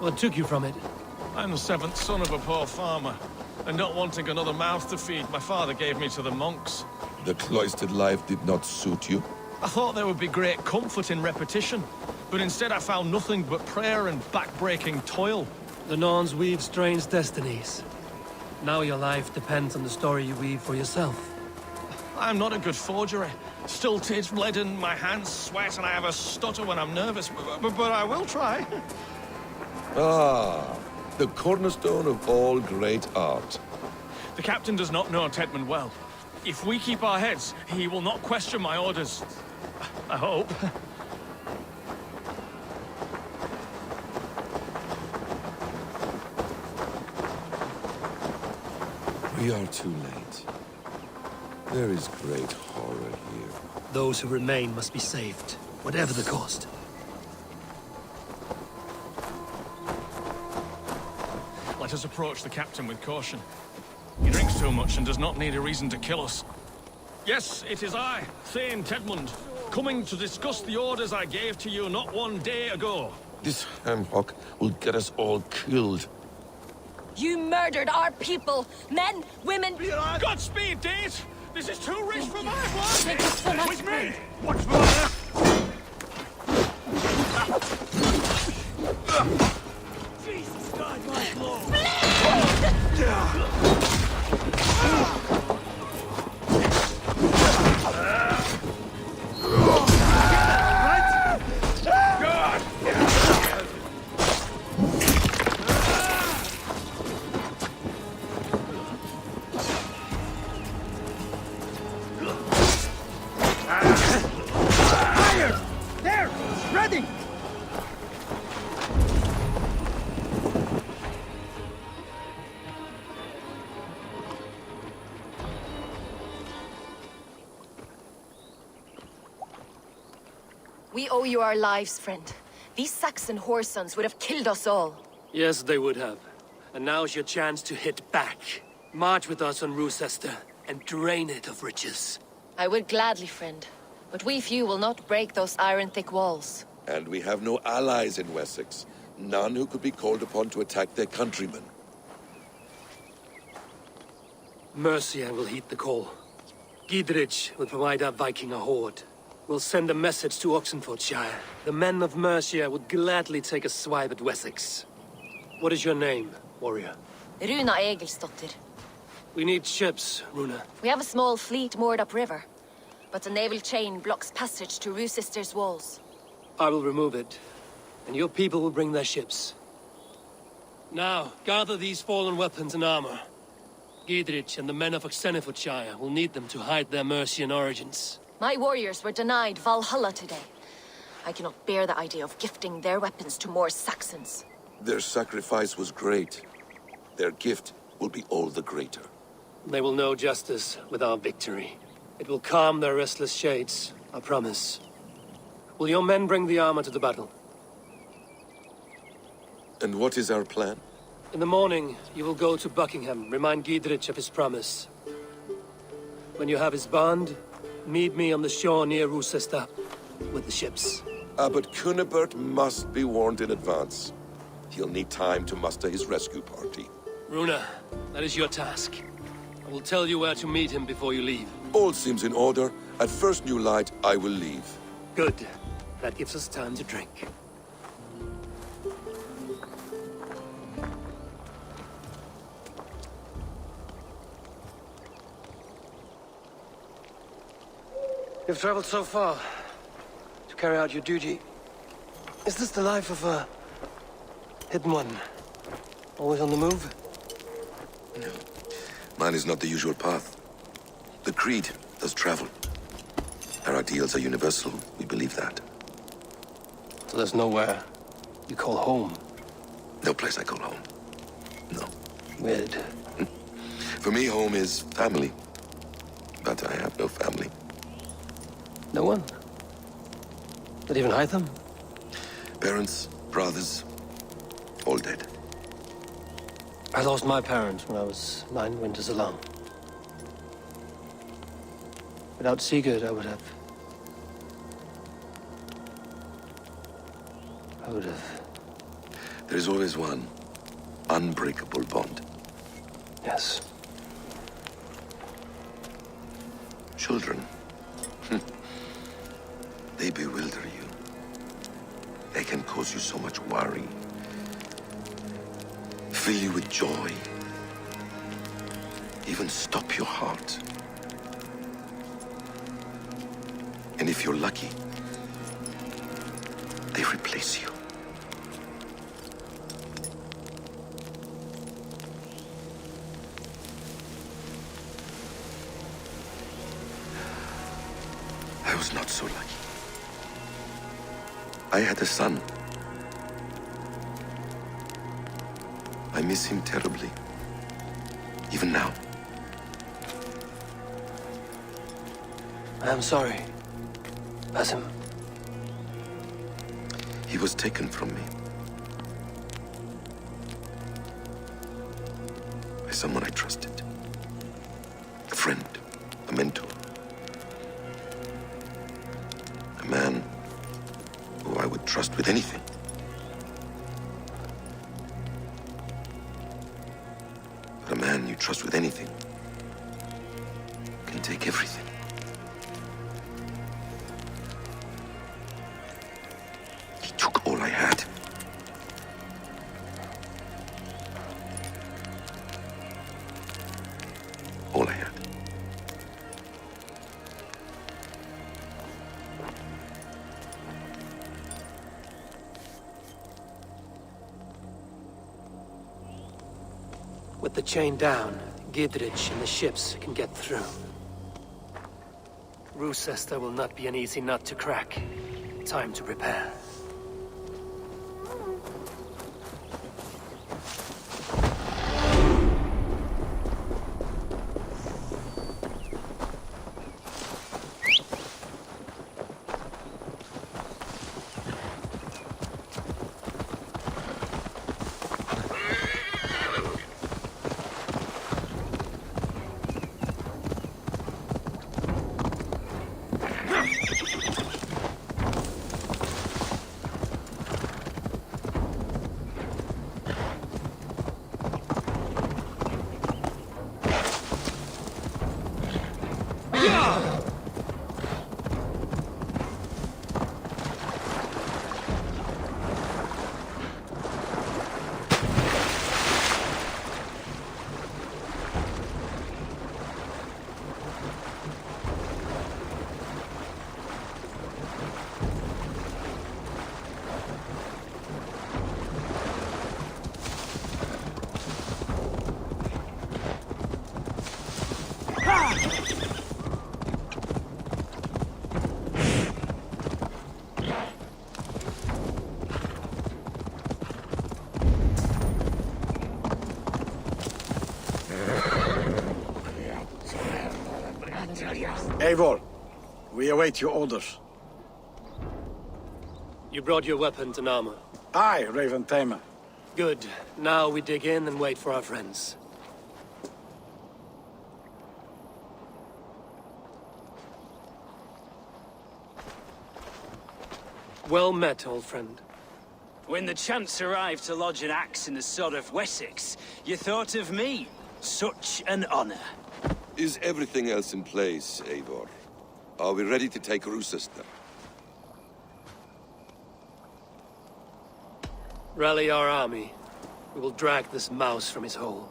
What took you from it? I'm the seventh son of a poor farmer. And not wanting another mouth to feed, my father gave me to the monks. The cloistered life did not suit you? I thought there would be great comfort in repetition. But instead I found nothing but prayer and back-breaking toil. The Norns weave strange destinies. Now your life depends on the story you weave for yourself. I'm not a good forgery. Stilted, leaden, my hands sweat, and I have a stutter when I'm nervous. But I will try. Ah, the cornerstone of all great art. The captain does not know Tedmund well. If we keep our heads, he will not question my orders. I hope. We are too late. There is great horror here. Those who remain must be saved, whatever the cost. Let us approach the captain with caution. He drinks too much and does not need a reason to kill us. Yes, it is I, Thane Tedmund, coming to discuss the orders I gave to you not one day ago. This hamhock will get us all killed. You murdered our people! Men, women... Godspeed, Date! This is too rich for my blood! With me! What's more? Jesus God, my lord! We owe you our lives, friend. These Saxon whoresons would have killed us all. Yes, they would have. And now's your chance to hit back. March with us on Rochester and drain it of riches. I would gladly, friend. But we few will not break those iron-thick walls. And we have no allies in Wessex. None who could be called upon to attack their countrymen. Mercia will heed the call. Gidrich will provide our Viking a horde. We'll send a message to Oxenfordshire. The men of Mercia would gladly take a swipe at Wessex. What is your name, warrior? Runa Egilsdotter. We need ships, Runa. We have a small fleet moored upriver, but the naval chain blocks passage to Rochester's walls. I will remove it, and your people will bring their ships. Now, gather these fallen weapons and armor. Gidrich and the men of Oxenfordshire will need them to hide their Mercian origins. My warriors were denied Valhalla today. I cannot bear the idea of gifting their weapons to more Saxons. Their sacrifice was great. Their gift will be all the greater. They will know justice with our victory. It will calm their restless shades, I promise. Will your men bring the armor to the battle? And what is our plan? In the morning, you will go to Buckingham, remind Gidrich of his promise. When you have his bond, meet me on the shore near Rochester with the ships. But Cunibert must be warned in advance. He'll need time to muster his rescue party. Runa, that is your task. I will tell you where to meet him before you leave. All seems in order. At first new light, I will leave. Good. That gives us time to drink. You've traveled so far to carry out your duty. Is this the life of a hidden one? Always on the move? No. Mine is not the usual path. The Creed does travel. Our ideals are universal. We believe that. So there's nowhere you call home? No place I call home. No. Weird. For me, home is family. But I have no family. No one? Not even Hytham? Parents, brothers, all dead. I lost my parents when I was 9 winters alone. Without Sigurd, I would have... There is always one unbreakable bond. Yes. Children. They bewilder you. They can cause you so much worry. Fill you with joy. Even stop your heart. And if you're lucky, they replace you. I was not so lucky. I had a son. I miss him terribly. Even now. I am sorry, Basim. He was taken from me. By someone I trusted. A friend, a mentor. A man who I would trust with anything. But a man you trust with anything can take everything. He took all I had. All I had. With the chain down, Gidrich and the ships can get through. Rochester will not be an easy nut to crack. Time to prepare. Eivor, we await your orders. You brought your weapons and armor. Aye, Raven Tamer. Good. Now we dig in and wait for our friends. Well met, old friend. When the chance arrived to lodge an axe in the sod of Wessex, you thought of me. Such an honor. Is everything else in place, Eivor? Are we ready to take Rochester? Rally our army. We will drag this mouse from his hole.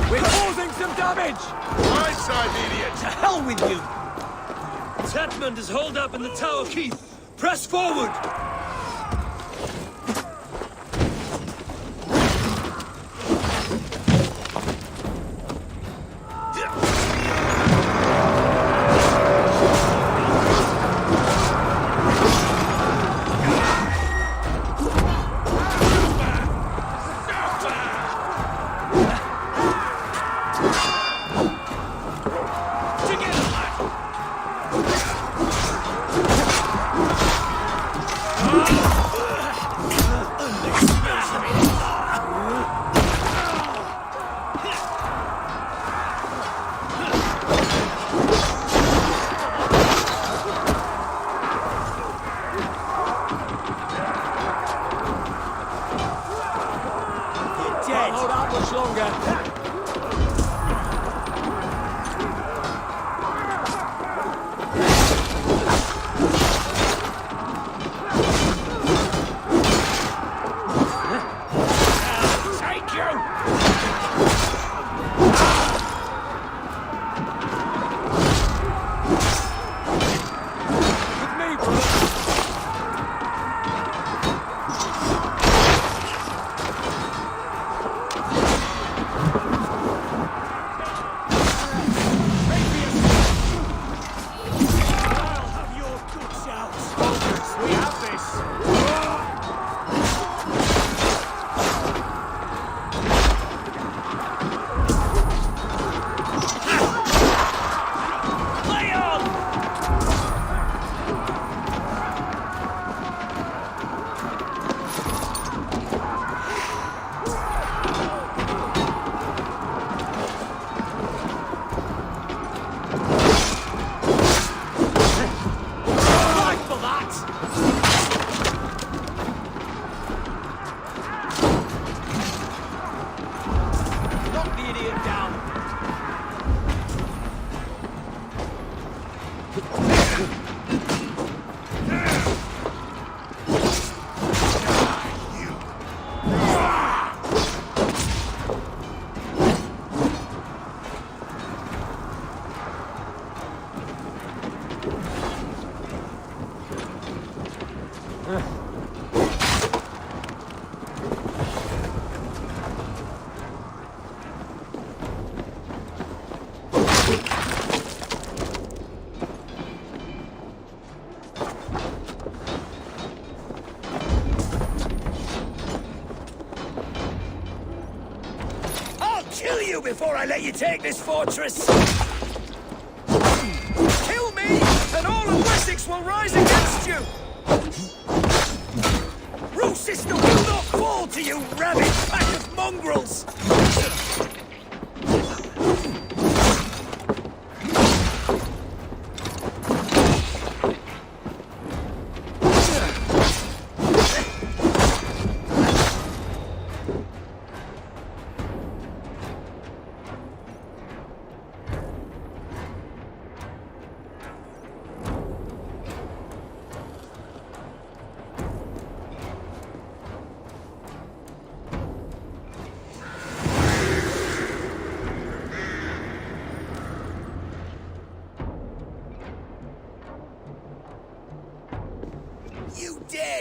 We're causing some damage! My side, idiot! To hell with you! Tetmund is holed up in the Tower Keith. Press forward! Before I let you take this fortress! Kill me, and all of Wessex will rise against you! Rochester will not fall to you, rabid pack of mongrels!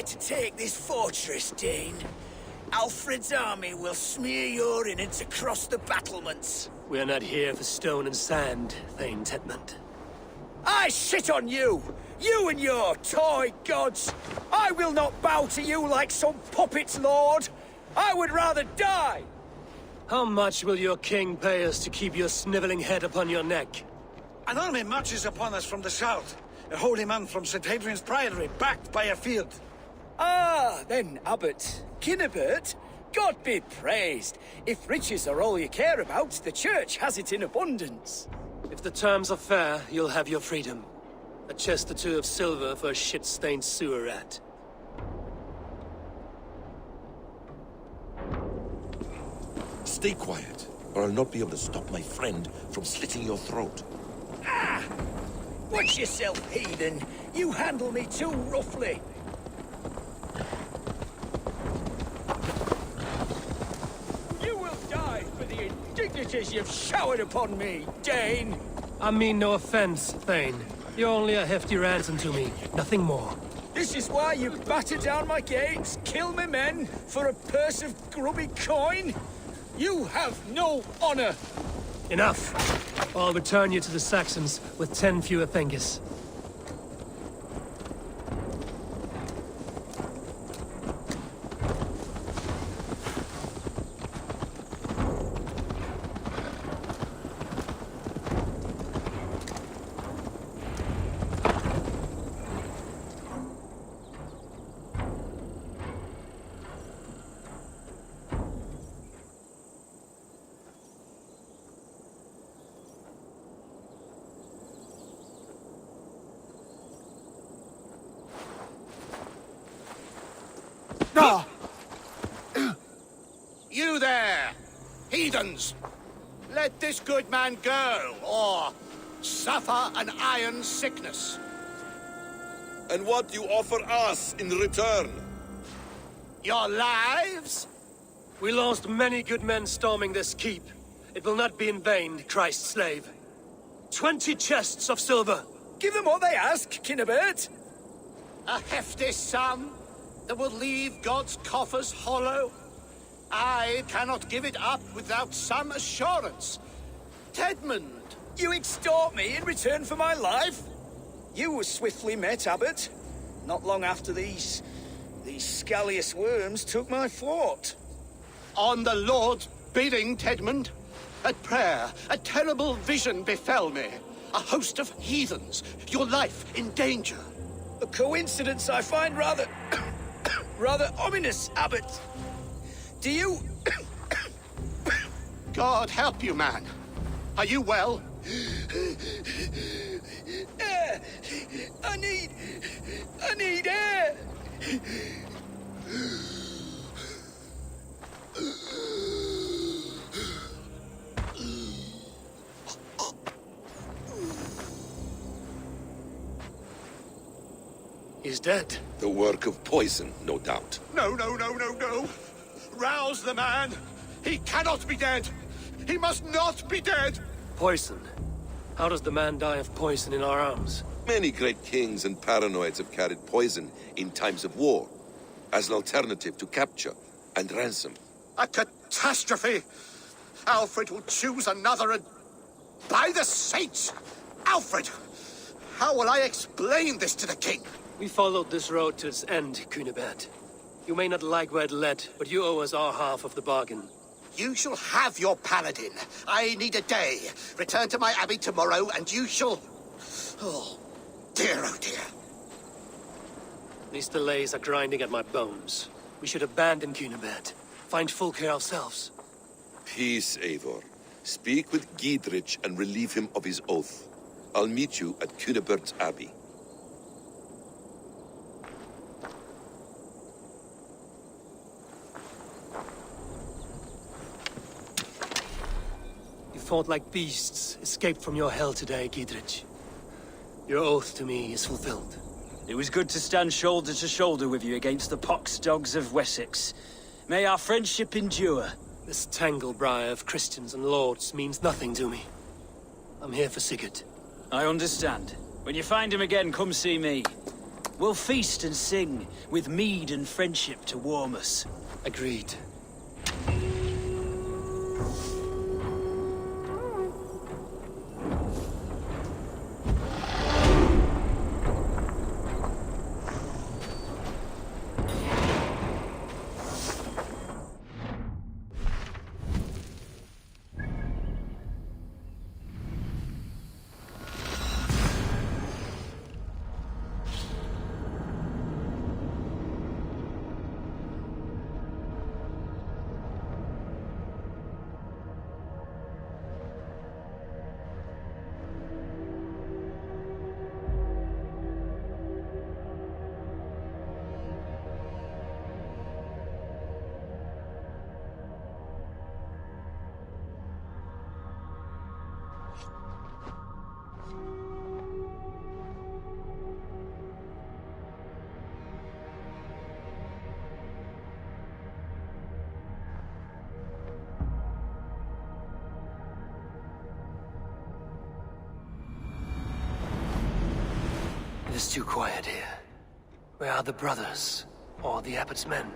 To take this fortress, Dane. Alfred's army will smear your innards across the battlements. We're not here for stone and sand, Thane Tetmund. I shit on you! You and your toy gods! I will not bow to you like some puppet's lord! I would rather die! How much will your king pay us to keep your sniveling head upon your neck? An army marches upon us from the south. A holy man from St. Hadrian's Priory, backed by a field. Ah, then, Abbot. Kinnebert, God be praised. If riches are all you care about, the church has it in abundance. If the terms are fair, you'll have your freedom. A chest or two of silver for a shit-stained sewer rat. Stay quiet, or I'll not be able to stop my friend from slitting your throat. Ah! Watch yourself, heathen. You handle me too roughly. You will die for the indignity traitors you've showered upon me, Dane! I mean no offense, Thane. You're only a hefty ransom to me, nothing more. This is why you batter down my gates, kill me men, for a purse of grubby coin? You have no honor! Enough! I'll return you to the Saxons with 10 fewer Fengus. You there, heathens! Let this good man go, or suffer an iron sickness. And what do you offer us in return? Your lives? We lost many good men storming this keep. It will not be in vain, Christ's slave. 20 chests of silver. Give them what they ask, Kinnebert. A hefty sum that will leave God's coffers hollow. I cannot give it up without some assurance. Tedmund! You extort me in return for my life? You were swiftly met, Abbot. Not long after these scallious worms took my fort. On the Lord's bidding, Tedmund. At prayer, a terrible vision befell me. A host of heathens, your life in danger. A coincidence I find rather... rather ominous, Abbot. Do you... God help you, man. Are you well? Air! I need air! He's dead. The work of poison, no doubt. No. Rouse the man. He cannot be dead. He must not be dead. Poison. How does the man die of poison in our arms? Many great kings and paranoids have carried poison in times of war, as an alternative to capture and ransom. A catastrophe. Alfred will choose another and... By the saints! Alfred! How will I explain this to the king? We followed this road to its end, Cunibert. You may not like where it led, but you owe us our half of the bargain. You shall have your paladin. I need a day. Return to my abbey tomorrow, and you shall... Oh dear. These delays are grinding at my bones. We should abandon Cunibert. Find Fxkka ourselves. Peace, Eivor. Speak with Giedrich and relieve him of his oath. I'll meet you at Cunibert's abbey. You fought like beasts, escaped from your hell today, Giedrich. Your oath to me is fulfilled. It was good to stand shoulder to shoulder with you against the pox dogs of Wessex. May our friendship endure. This tanglebriar of Christians and lords means nothing to me. I'm here for Sigurd. I understand. When you find him again, come see me. We'll feast and sing, with mead and friendship to warm us. Agreed. is too quiet here. Where are the brothers? Or the abbot's men?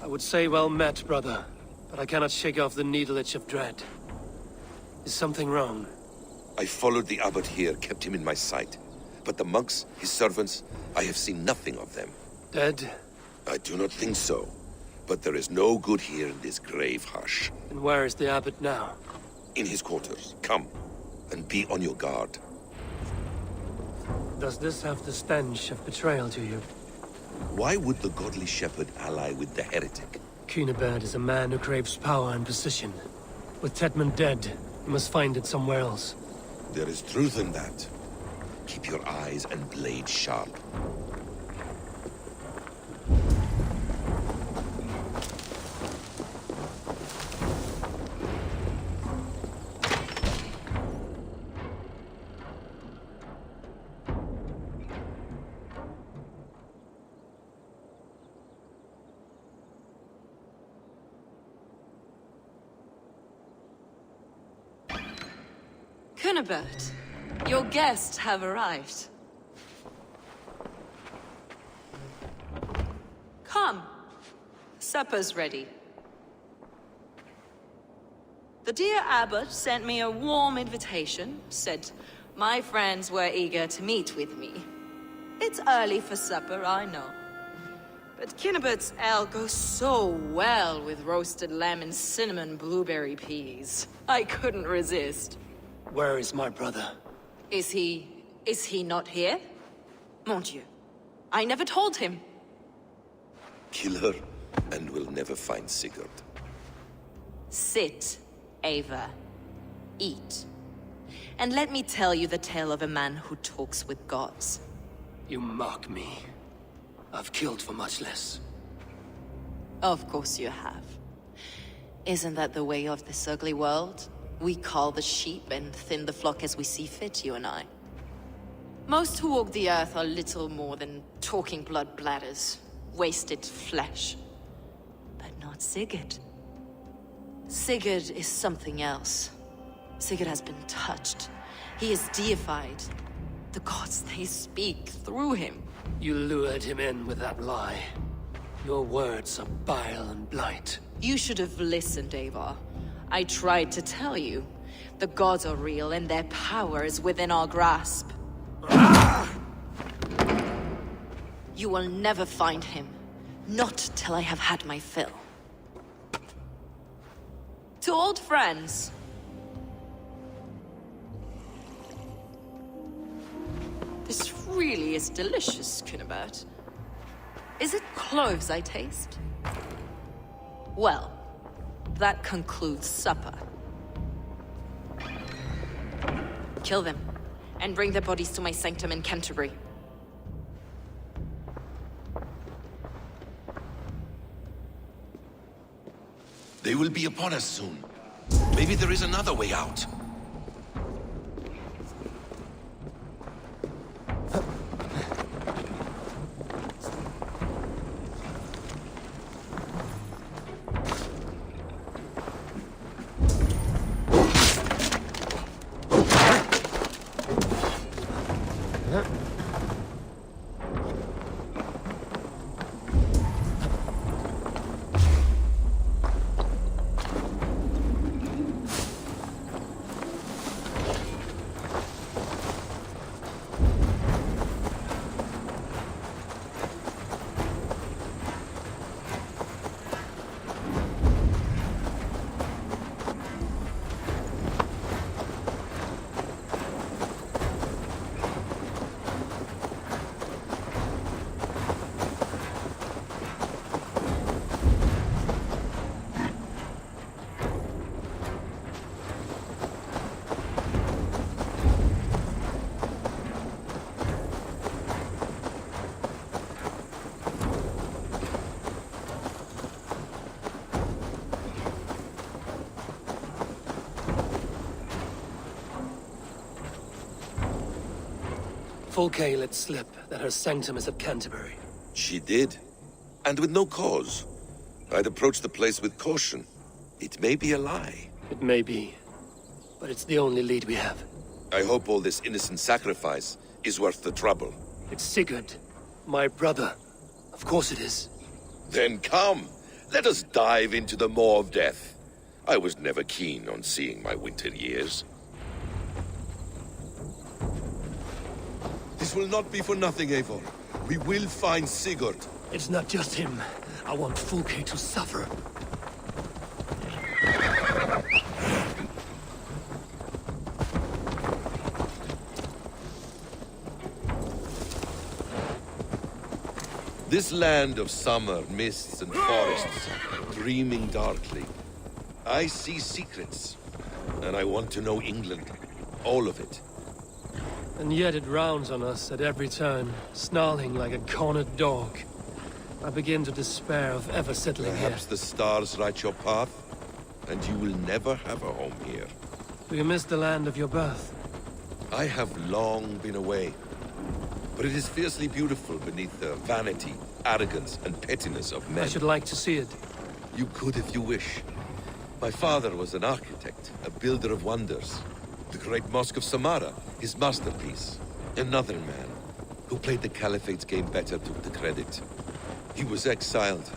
I would say well met, brother, but I cannot shake off the needle itch of dread. Is something wrong? I followed the abbot here, kept him in my sight. But the monks, his servants, I have seen nothing of them. Dead? I do not think so. But there is no good here in this grave hush. And where is the abbot now? In his quarters. Come, and be on your guard. Does this have the stench of betrayal to you? Why would the godly shepherd ally with the heretic? Cunibert is a man who craves power and position. With Tedman dead, he must find it somewhere else. There is truth in that. Keep your eyes and blade sharp. Cunibert, your guests have arrived. Come. Supper's ready. The dear abbot sent me a warm invitation, said my friends were eager to meet with me. It's early for supper, I know. But Cunibert's ale goes so well with roasted lamb and cinnamon blueberry peas. I couldn't resist. Where is my brother? Is he not here? Mon Dieu. I never told him. Kill her, and we'll never find Sigurd. Sit, Ava. Eat. And let me tell you the tale of a man who talks with gods. You mock me. I've killed for much less. Of course you have. Isn't that the way of this ugly world? We cull the sheep and thin the flock as we see fit, you and I. Most who walk the earth are little more than talking blood bladders, wasted flesh. But not Sigurd. Sigurd is something else. Sigurd has been touched. He is deified. The gods, they speak through him. You lured him in with that lie. Your words are bile and blight. You should have listened, Ava. I tried to tell you. The gods are real, and their power is within our grasp. You will never find him. Not till I have had my fill. To old friends. This really is delicious, Cunibert. Is it cloves I taste? Well, that concludes supper. Kill them, and bring their bodies to my sanctum in Canterbury. They will be upon us soon. Maybe there is another way out. Fxkka let slip that her sanctum is at Canterbury. She did. And with no cause. I'd approach the place with caution. It may be a lie. It may be, but it's the only lead we have. I hope all this innocent sacrifice is worth the trouble. It's Sigurd, my brother. Of course it is. Then come, let us dive into the maw of death. I was never keen on seeing my winter years. This will not be for nothing, Eivor. We will find Sigurd. It's not just him. I want Fxkka to suffer. This land of summer, mists and forests, dreaming darkly. I see secrets, and I want to know England. All of it. And yet it rounds on us at every turn, snarling like a cornered dog. I begin to despair of ever settling here. Perhaps the stars write your path, and you will never have a home here. Do you miss the land of your birth? I have long been away, but it is fiercely beautiful beneath the vanity, arrogance, and pettiness of men. I should like to see it. You could if you wish. My father was an architect, a builder of wonders. The great Mosque of Samarra, his masterpiece. Another man, who played the Caliphate's game better, took the credit. He was exiled,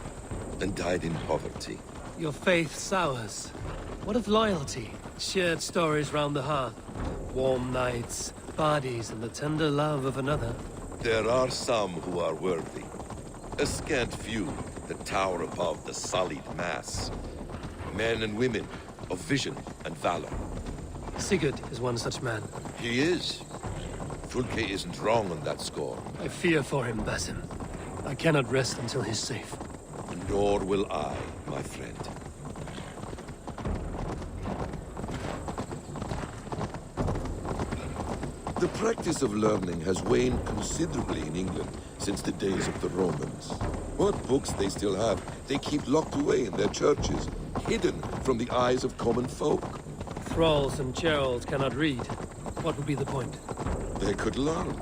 and died in poverty. Your faith sours. What of loyalty? Shared stories round the hearth. Warm nights, parties, and the tender love of another. There are some who are worthy. A scant few that tower above the sullied mass. Men and women of vision and valor. Sigurd is one such man. He is. Fxkka isn't wrong on that score. I fear for him, Basim. I cannot rest until he's safe. Nor will I, my friend. The practice of learning has waned considerably in England since the days of the Romans. What books they still have, they keep locked away in their churches, hidden from the eyes of common folk. Thralls and Geralds cannot read. What would be the point? They could learn.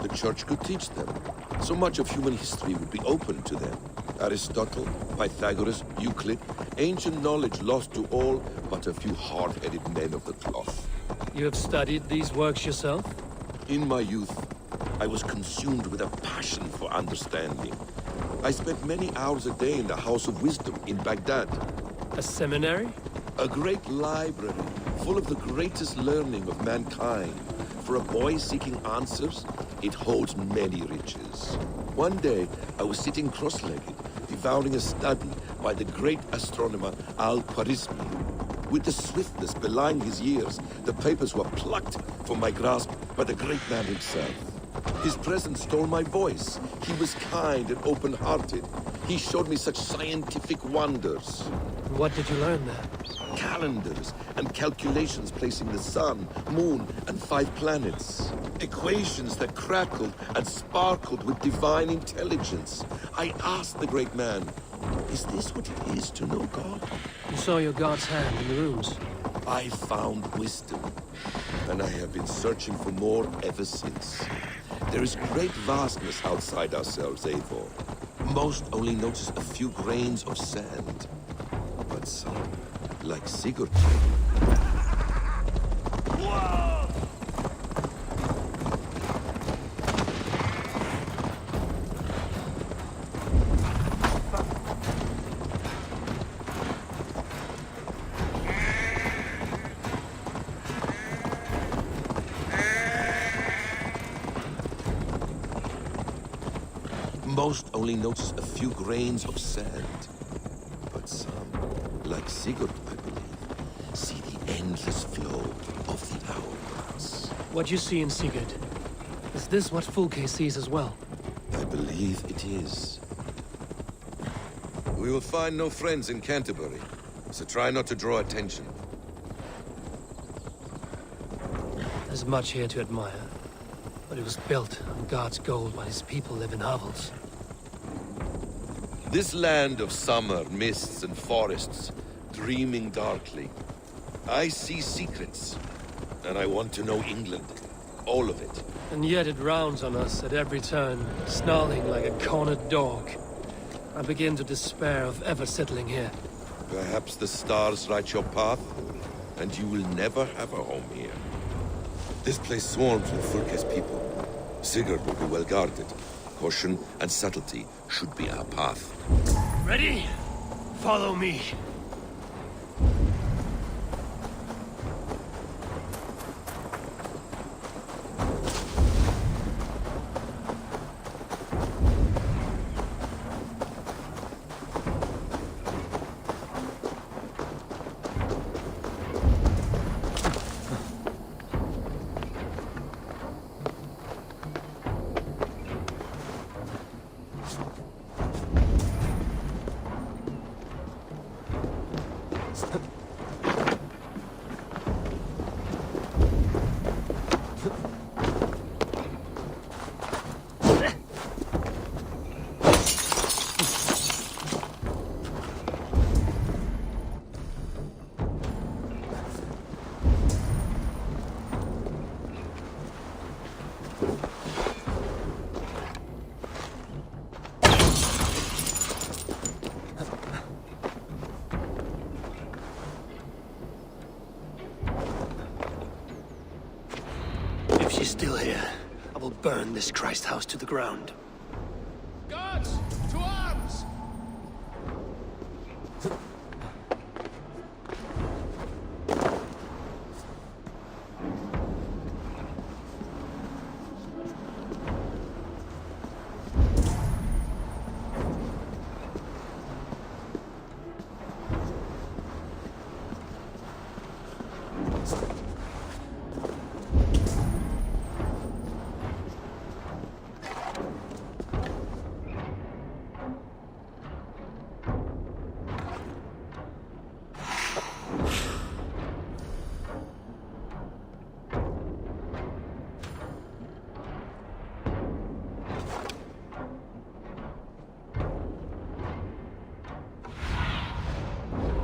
The church could teach them. So much of human history would be open to them. Aristotle, Pythagoras, Euclid, ancient knowledge lost to all but a few hard-headed men of the cloth. You have studied these works yourself? In my youth, I was consumed with a passion for understanding. I spent many hours a day in the House of Wisdom in Baghdad. A seminary? A great library, full of the greatest learning of mankind. For a boy seeking answers, it holds many riches. One day, I was sitting cross-legged, devouring a study by the great astronomer Al-Khwarizmi. With the swiftness belying his years, the papers were plucked from my grasp by the great man himself. His presence stole my voice. He was kind and open-hearted. He showed me such scientific wonders. What did you learn there? Calendars and calculations placing the sun, moon, and 5 planets. Equations that crackled and sparkled with divine intelligence. I asked the great man, is this what it is to know God? You saw your God's hand in the runes. I found wisdom, and I have been searching for more ever since. There is great vastness outside ourselves, Eivor. Most only notice a few grains of sand. But some, like Sigurd. Most only notice a few grains of sand. But some, like Sigurd, I believe, see the endless flow of the hourglass. What you see in Sigurd, is this what Fxkka sees as well? I believe it is. We will find no friends in Canterbury, so try not to draw attention. There's much here to admire, but it was built on God's gold while his people live in hovels. This land of summer, mists and forests, dreaming darkly. I see secrets, and I want to know England. all of it. And yet it rounds on us at every turn, snarling like a cornered dog. I begin to despair of ever settling here. Perhaps the stars write your path, and you will never have a home here. This place swarms with Fxkka's people. Sigurd will be well guarded. Caution and subtlety should be our path. Ready? Follow me. She's still here. I will burn this Christ house to the ground. Guards, to arms!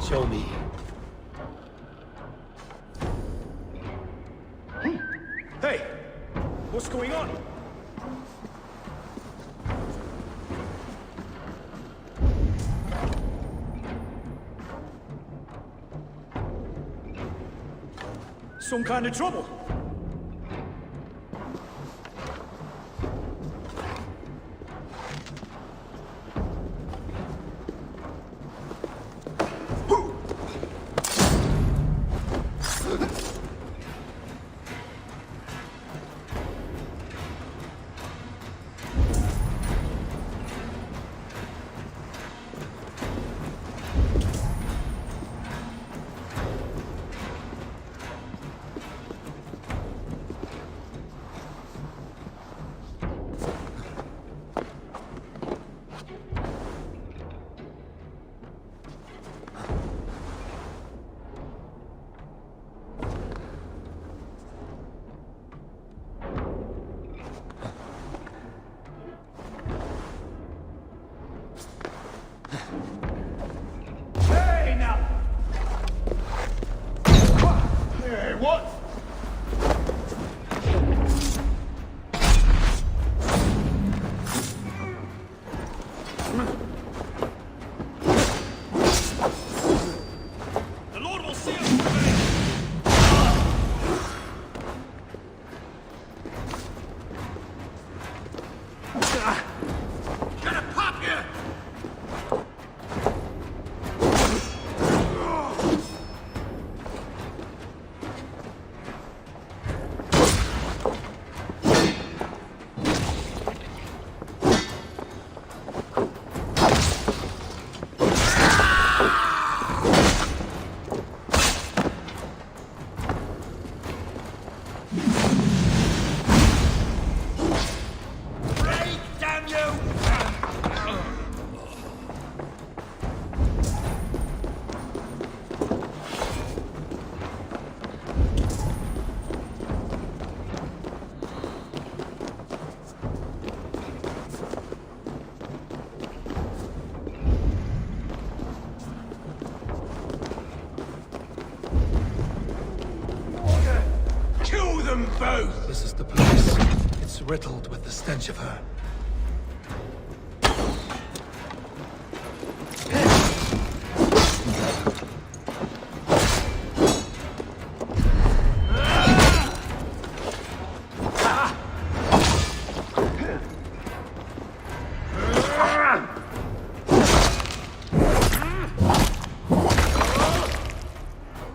Show me. Hey! What's going on? Some kind of trouble? Hey, now! Hey, what? The Lord will see us today! Gonna pop you! them both! This is the place. It's riddled with the stench of her.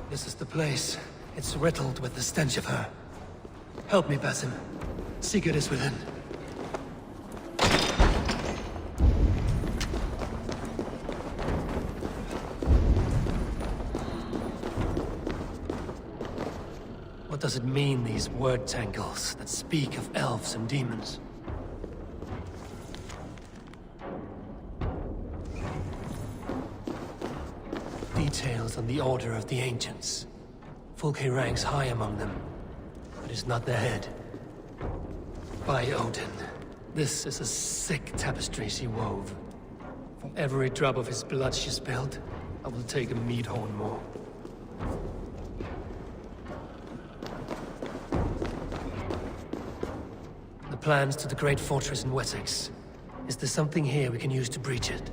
This is the place. It's riddled with the stench of her. Help me, Psn. Sigurd is within. What does it mean, these word tangles that speak of elves and demons? Details on the Order of the Ancients. Fxkka ranks high among them, but is not their head. By Odin, this is a sick tapestry she wove. For every drop of his blood she spilled, I will take a mead horn more. The plans to the great fortress in Wessex. Is there something here we can use to breach it?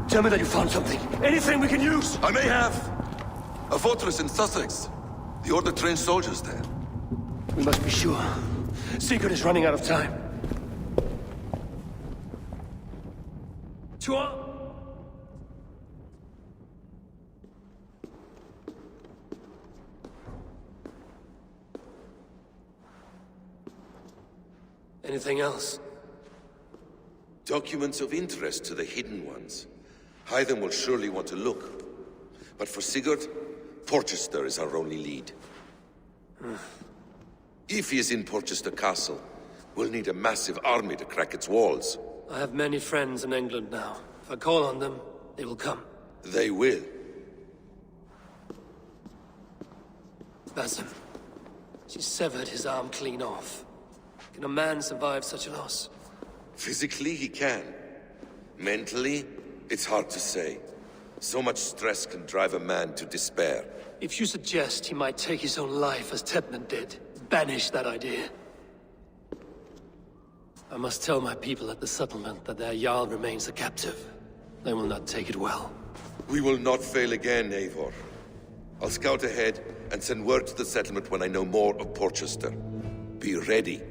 Tell me that you found something. Anything we can use! I may have. A fortress in Sussex. The Order trained soldiers there. We must be sure. Sigurd is running out of time. Tua! Anything else? Documents of interest to the Hidden Ones. Hythen will surely want to look. But for Sigurd, Porchester is our only lead. If he is in Porchester Castle, we'll need a massive army to crack its walls. I have many friends in England now. If I call on them, they will come. They will. Psn. She severed his arm clean off. Can a man survive such a loss? Physically, he can. Mentally, it's hard to say. So much stress can drive a man to despair. If you suggest he might take his own life as Tedman did, banish that idea. I must tell my people at the settlement that their Jarl remains a captive. They will not take it well. We will not fail again, Eivor. I'll scout ahead and send word to the settlement when I know more of Porchester. Be ready.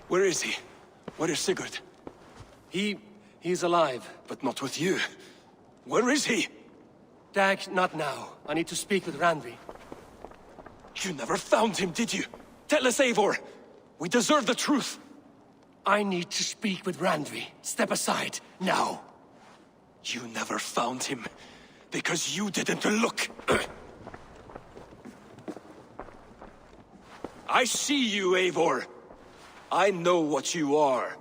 Where is he? Where is Sigurd? He's alive. But not with you. Where is he? Dag, not now. I need to speak with Randvi. You never found him, did you? Tell us, Eivor! We deserve the truth! I need to speak with Randvi. Step aside, now. You never found him, because you didn't look. I see you, Eivor. I know what you are.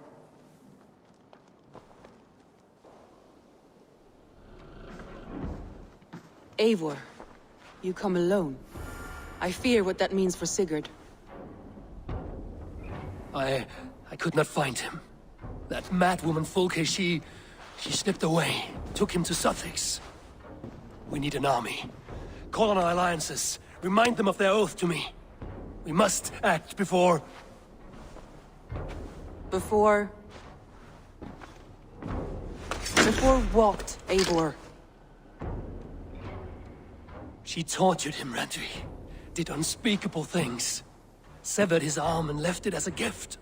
Eivor, you come alone. I fear what that means for Sigurd. I could not find him. That madwoman Fxkka, she slipped away, took him to Sussex. We need an army. Call on our alliances. Remind them of their oath to me. We must act before... Before what, Eivor? She tortured him, Randvi. Did unspeakable things. Severed his arm and left it as a gift.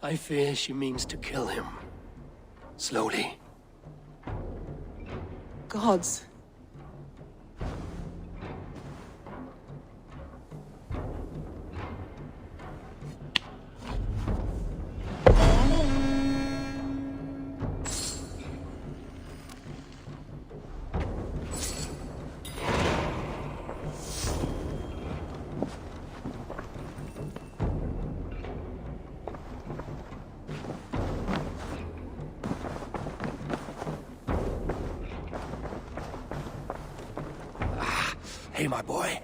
I fear she means to kill him. Slowly. Gods. Hey, my boy.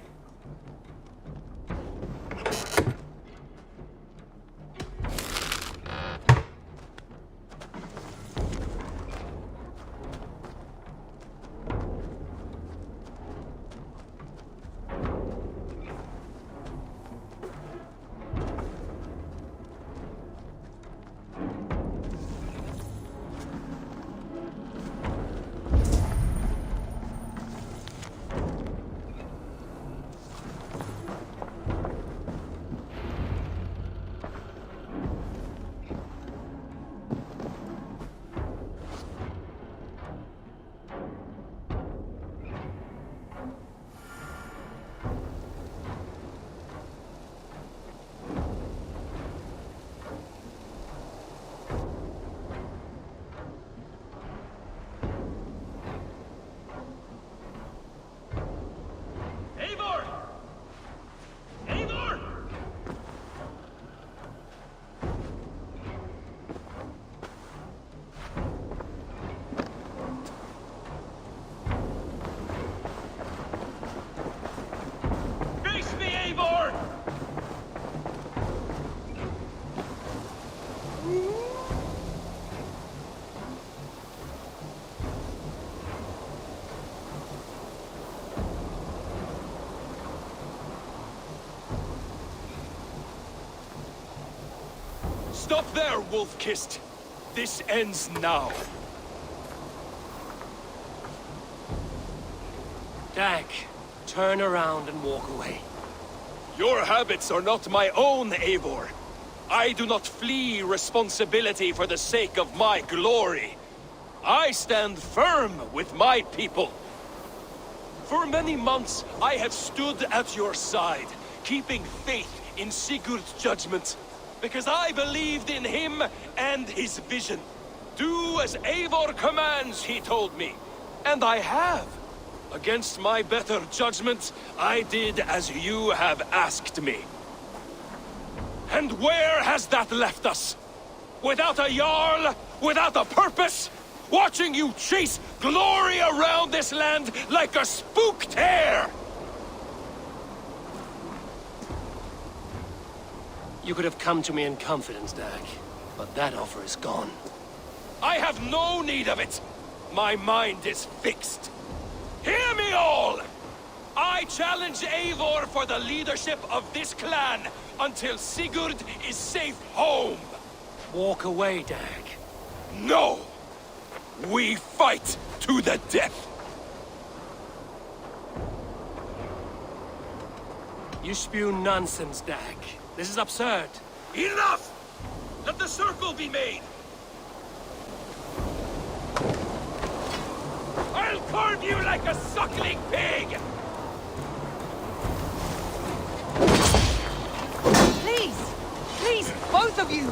Stop there, wolf-kissed! This ends now. Dag, turn around and walk away. Your habits are not my own, Eivor. I do not flee responsibility for the sake of my glory. I stand firm with my people. For many months, I have stood at your side, keeping faith in Sigurd's judgment. Because I believed in him and his vision. Do as Eivor commands, he told me. And I have. Against my better judgment, I did as you have asked me. And where has that left us? Without a Jarl? Without a purpose? Watching you chase glory around this land like a spooked hare! You could have come to me in confidence, Dag, but that offer is gone. I have no need of it! My mind is fixed. Hear me all! I challenge Eivor for the leadership of this clan until Sigurd is safe home! Walk away, Dag. No! We fight to the death! You spew nonsense, Dag. This is absurd. Enough! Let the circle be made! I'll carve you like a suckling pig! Please! Please, both of you!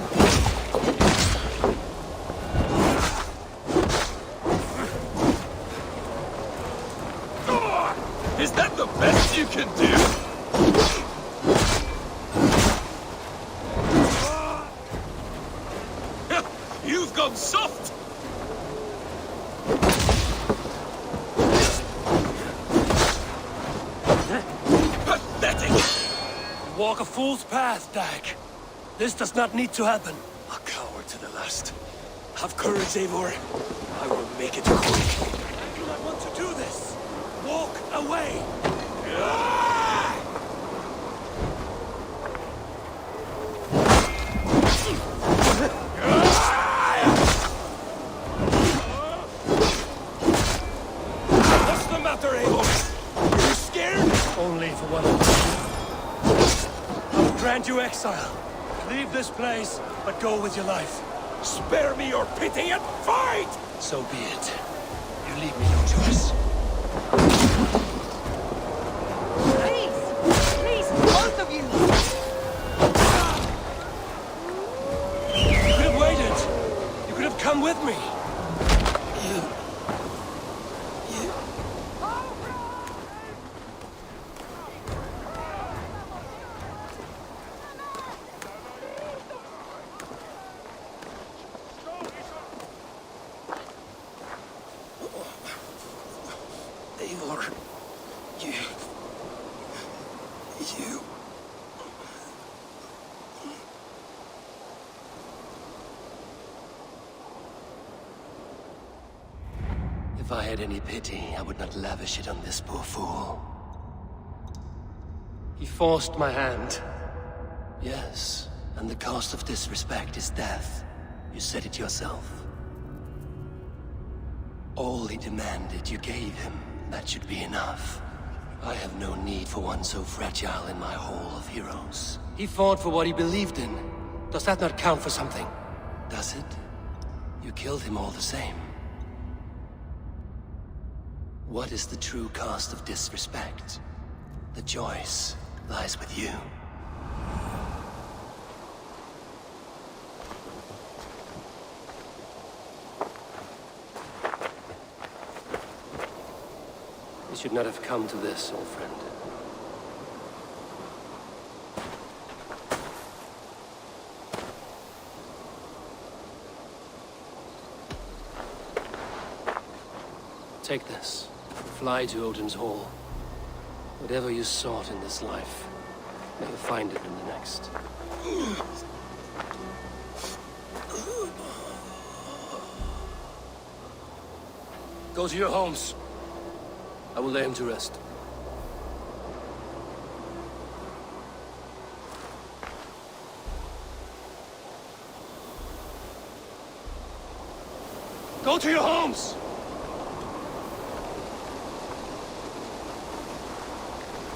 Is that the best you can do? You've gone soft! Pathetic! Walk a fool's path, Dag. This does not need to happen. A coward to the last. Have courage, Eivor. I will make it quick. I do not want to do this. Walk away. What's the matter, Eivor? Are you scared? Only for one of you. I will grant you exile. Leave this place, but go with your life. Spare me your pity and fight! So be it. You leave me no choice. Please! Please, both of you! You could have waited. You could have come with me. Eivor, you... If I had any pity, I would not lavish it on this poor fool. He forced my hand. Yes, and the cost of disrespect is death. You said it yourself. All he demanded, you gave him. That should be enough. I have no need for one so fragile in my hall of heroes. He fought for what he believed in. Does that not count for something? Does it? You killed him all the same. What is the true cost of disrespect? The choice lies with you. You should not have come to this, old friend. Take this. Fly to Odin's Hall. Whatever you sought in this life, may you find it in the next. Go to your homes. I will lay him to rest. Go to your homes!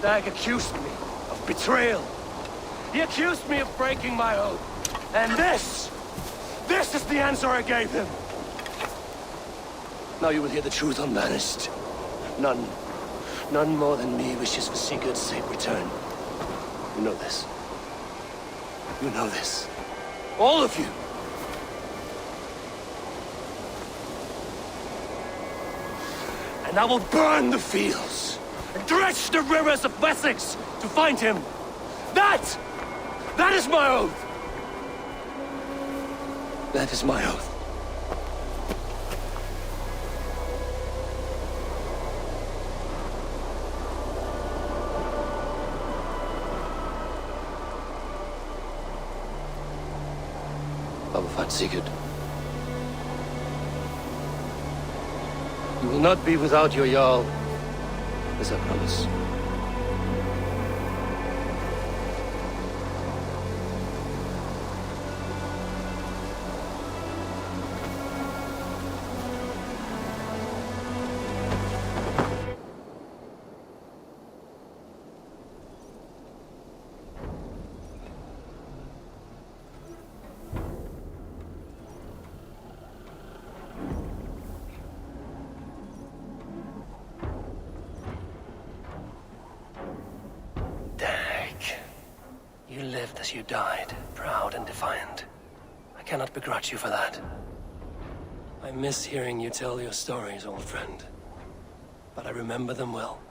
Dag accused me of betrayal. He accused me of breaking my oath. And this is the answer I gave him. Now you will hear the truth unbanished. None more than me wishes for Sigurd's safe return. You know this. You know this. All of you. And I will burn the fields and dredge the rivers of Wessex to find him. That is my oath. That is my oath. I will find Sigurd. You will not be without your Jarl, as I promise. died, proud and defiant. I cannot begrudge you for that. I miss hearing you tell your stories, old friend. But I remember them well.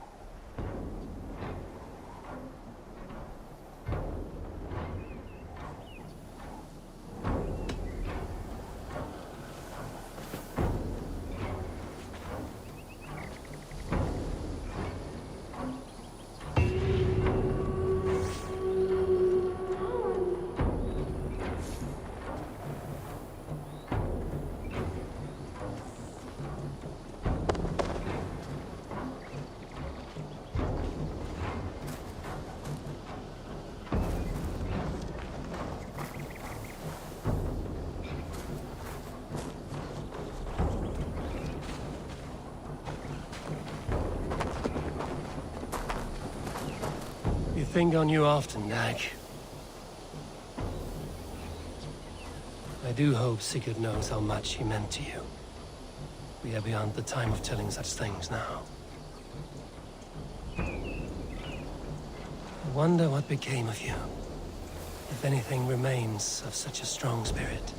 I think on you often, Dag. I do hope Sigurd knows how much he meant to you. We are beyond the time of telling such things now. I wonder what became of you, if anything remains of such a strong spirit.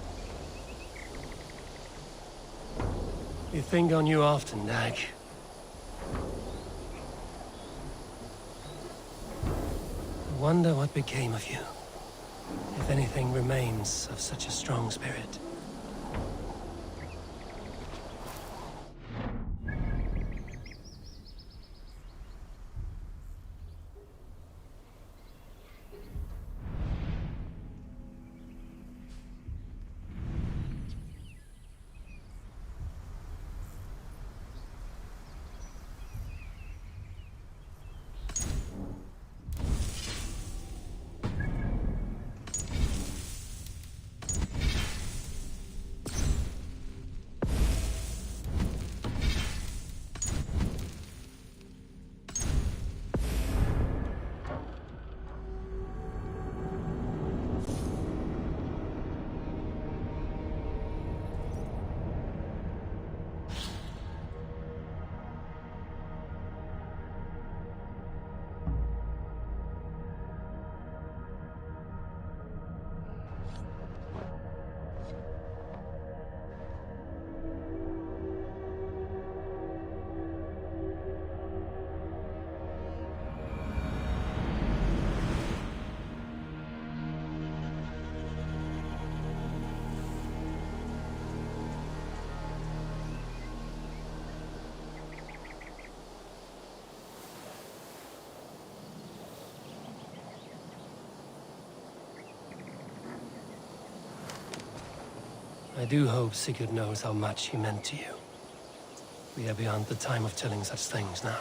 We think on you often, Dag. I wonder what became of you, if anything remains of such a strong spirit. I do hope Sigurd knows how much he meant to you. We are beyond the time of telling such things now.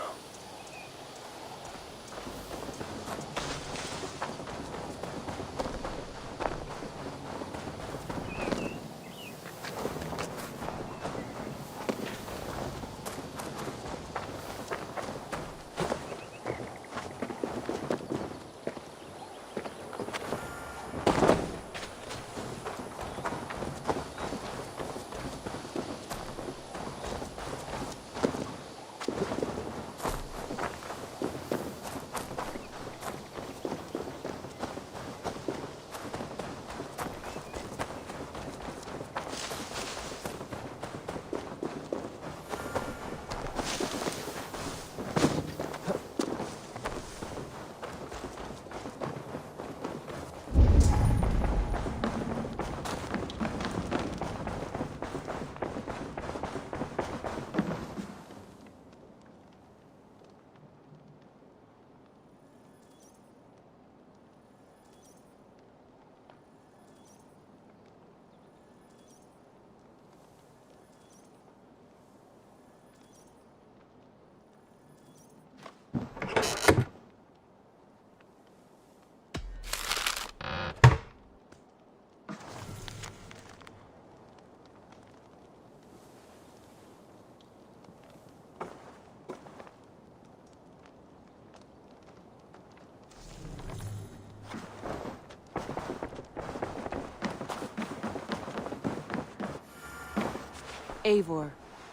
Eivor,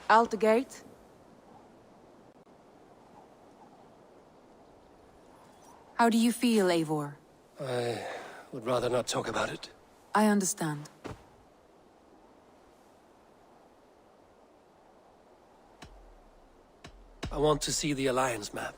out the gate? How do you feel, Eivor? I would rather not talk about it. I understand. I want to see the Alliance map.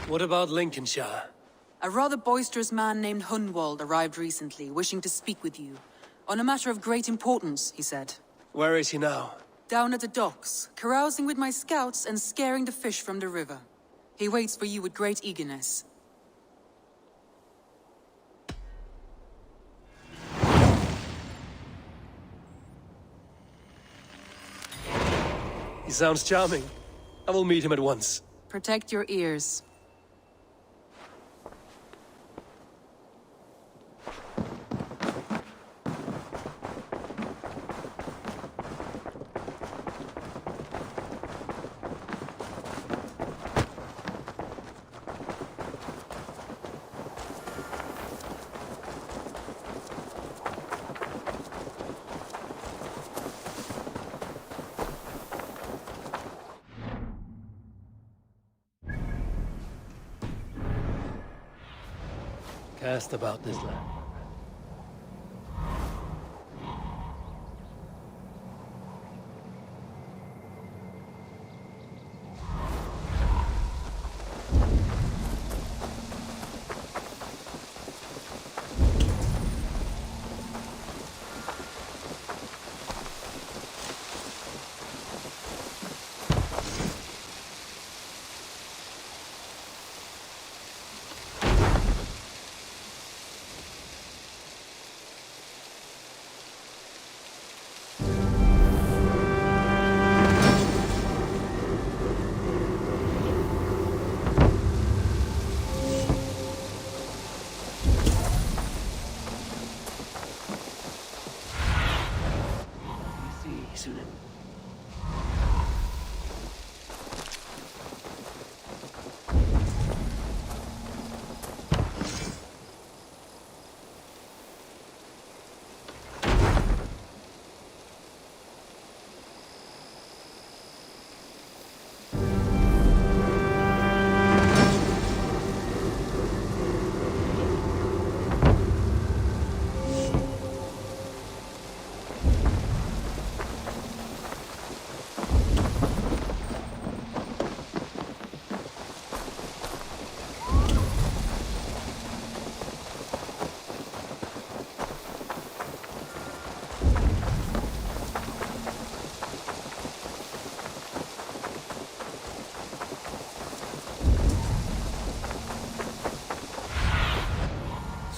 What about Lincolnshire? A rather boisterous man named Hunwald arrived recently, wishing to speak with you. On a matter of great importance, he said. Where is he now? Down at the docks, carousing with my scouts and scaring the fish from the river. He waits for you with great eagerness. He sounds charming. I will meet him at once. Protect your ears. Cast about this land.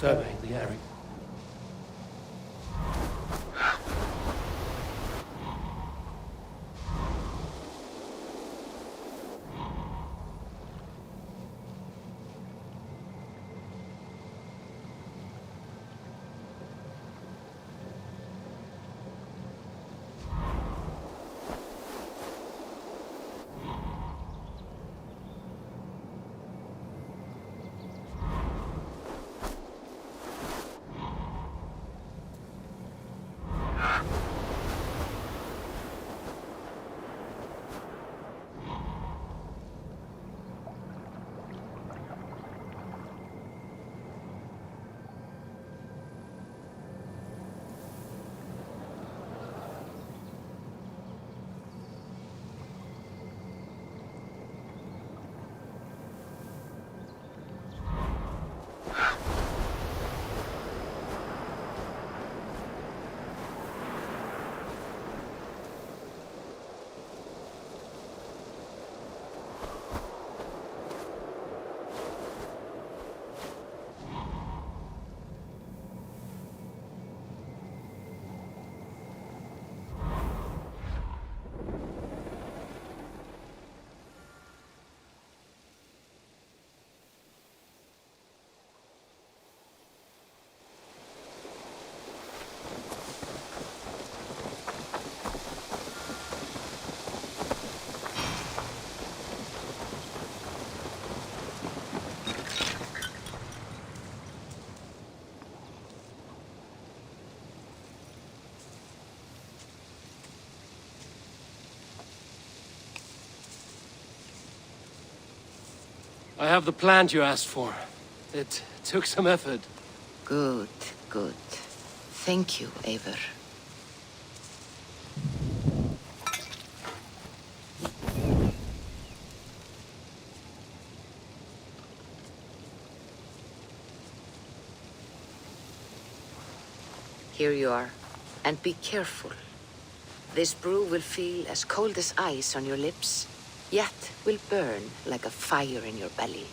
Survey the area. I have the plant you asked for. It took some effort. Good, good. Thank you, Eivor. Here you are. And be careful. This brew will feel as cold as ice on your lips, yet will burn like a fire in your belly.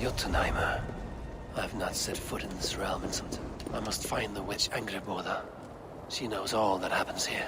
Jotunheimer. I've not set foot in this realm in some time. I must find the witch Angrboda. She knows all that happens here.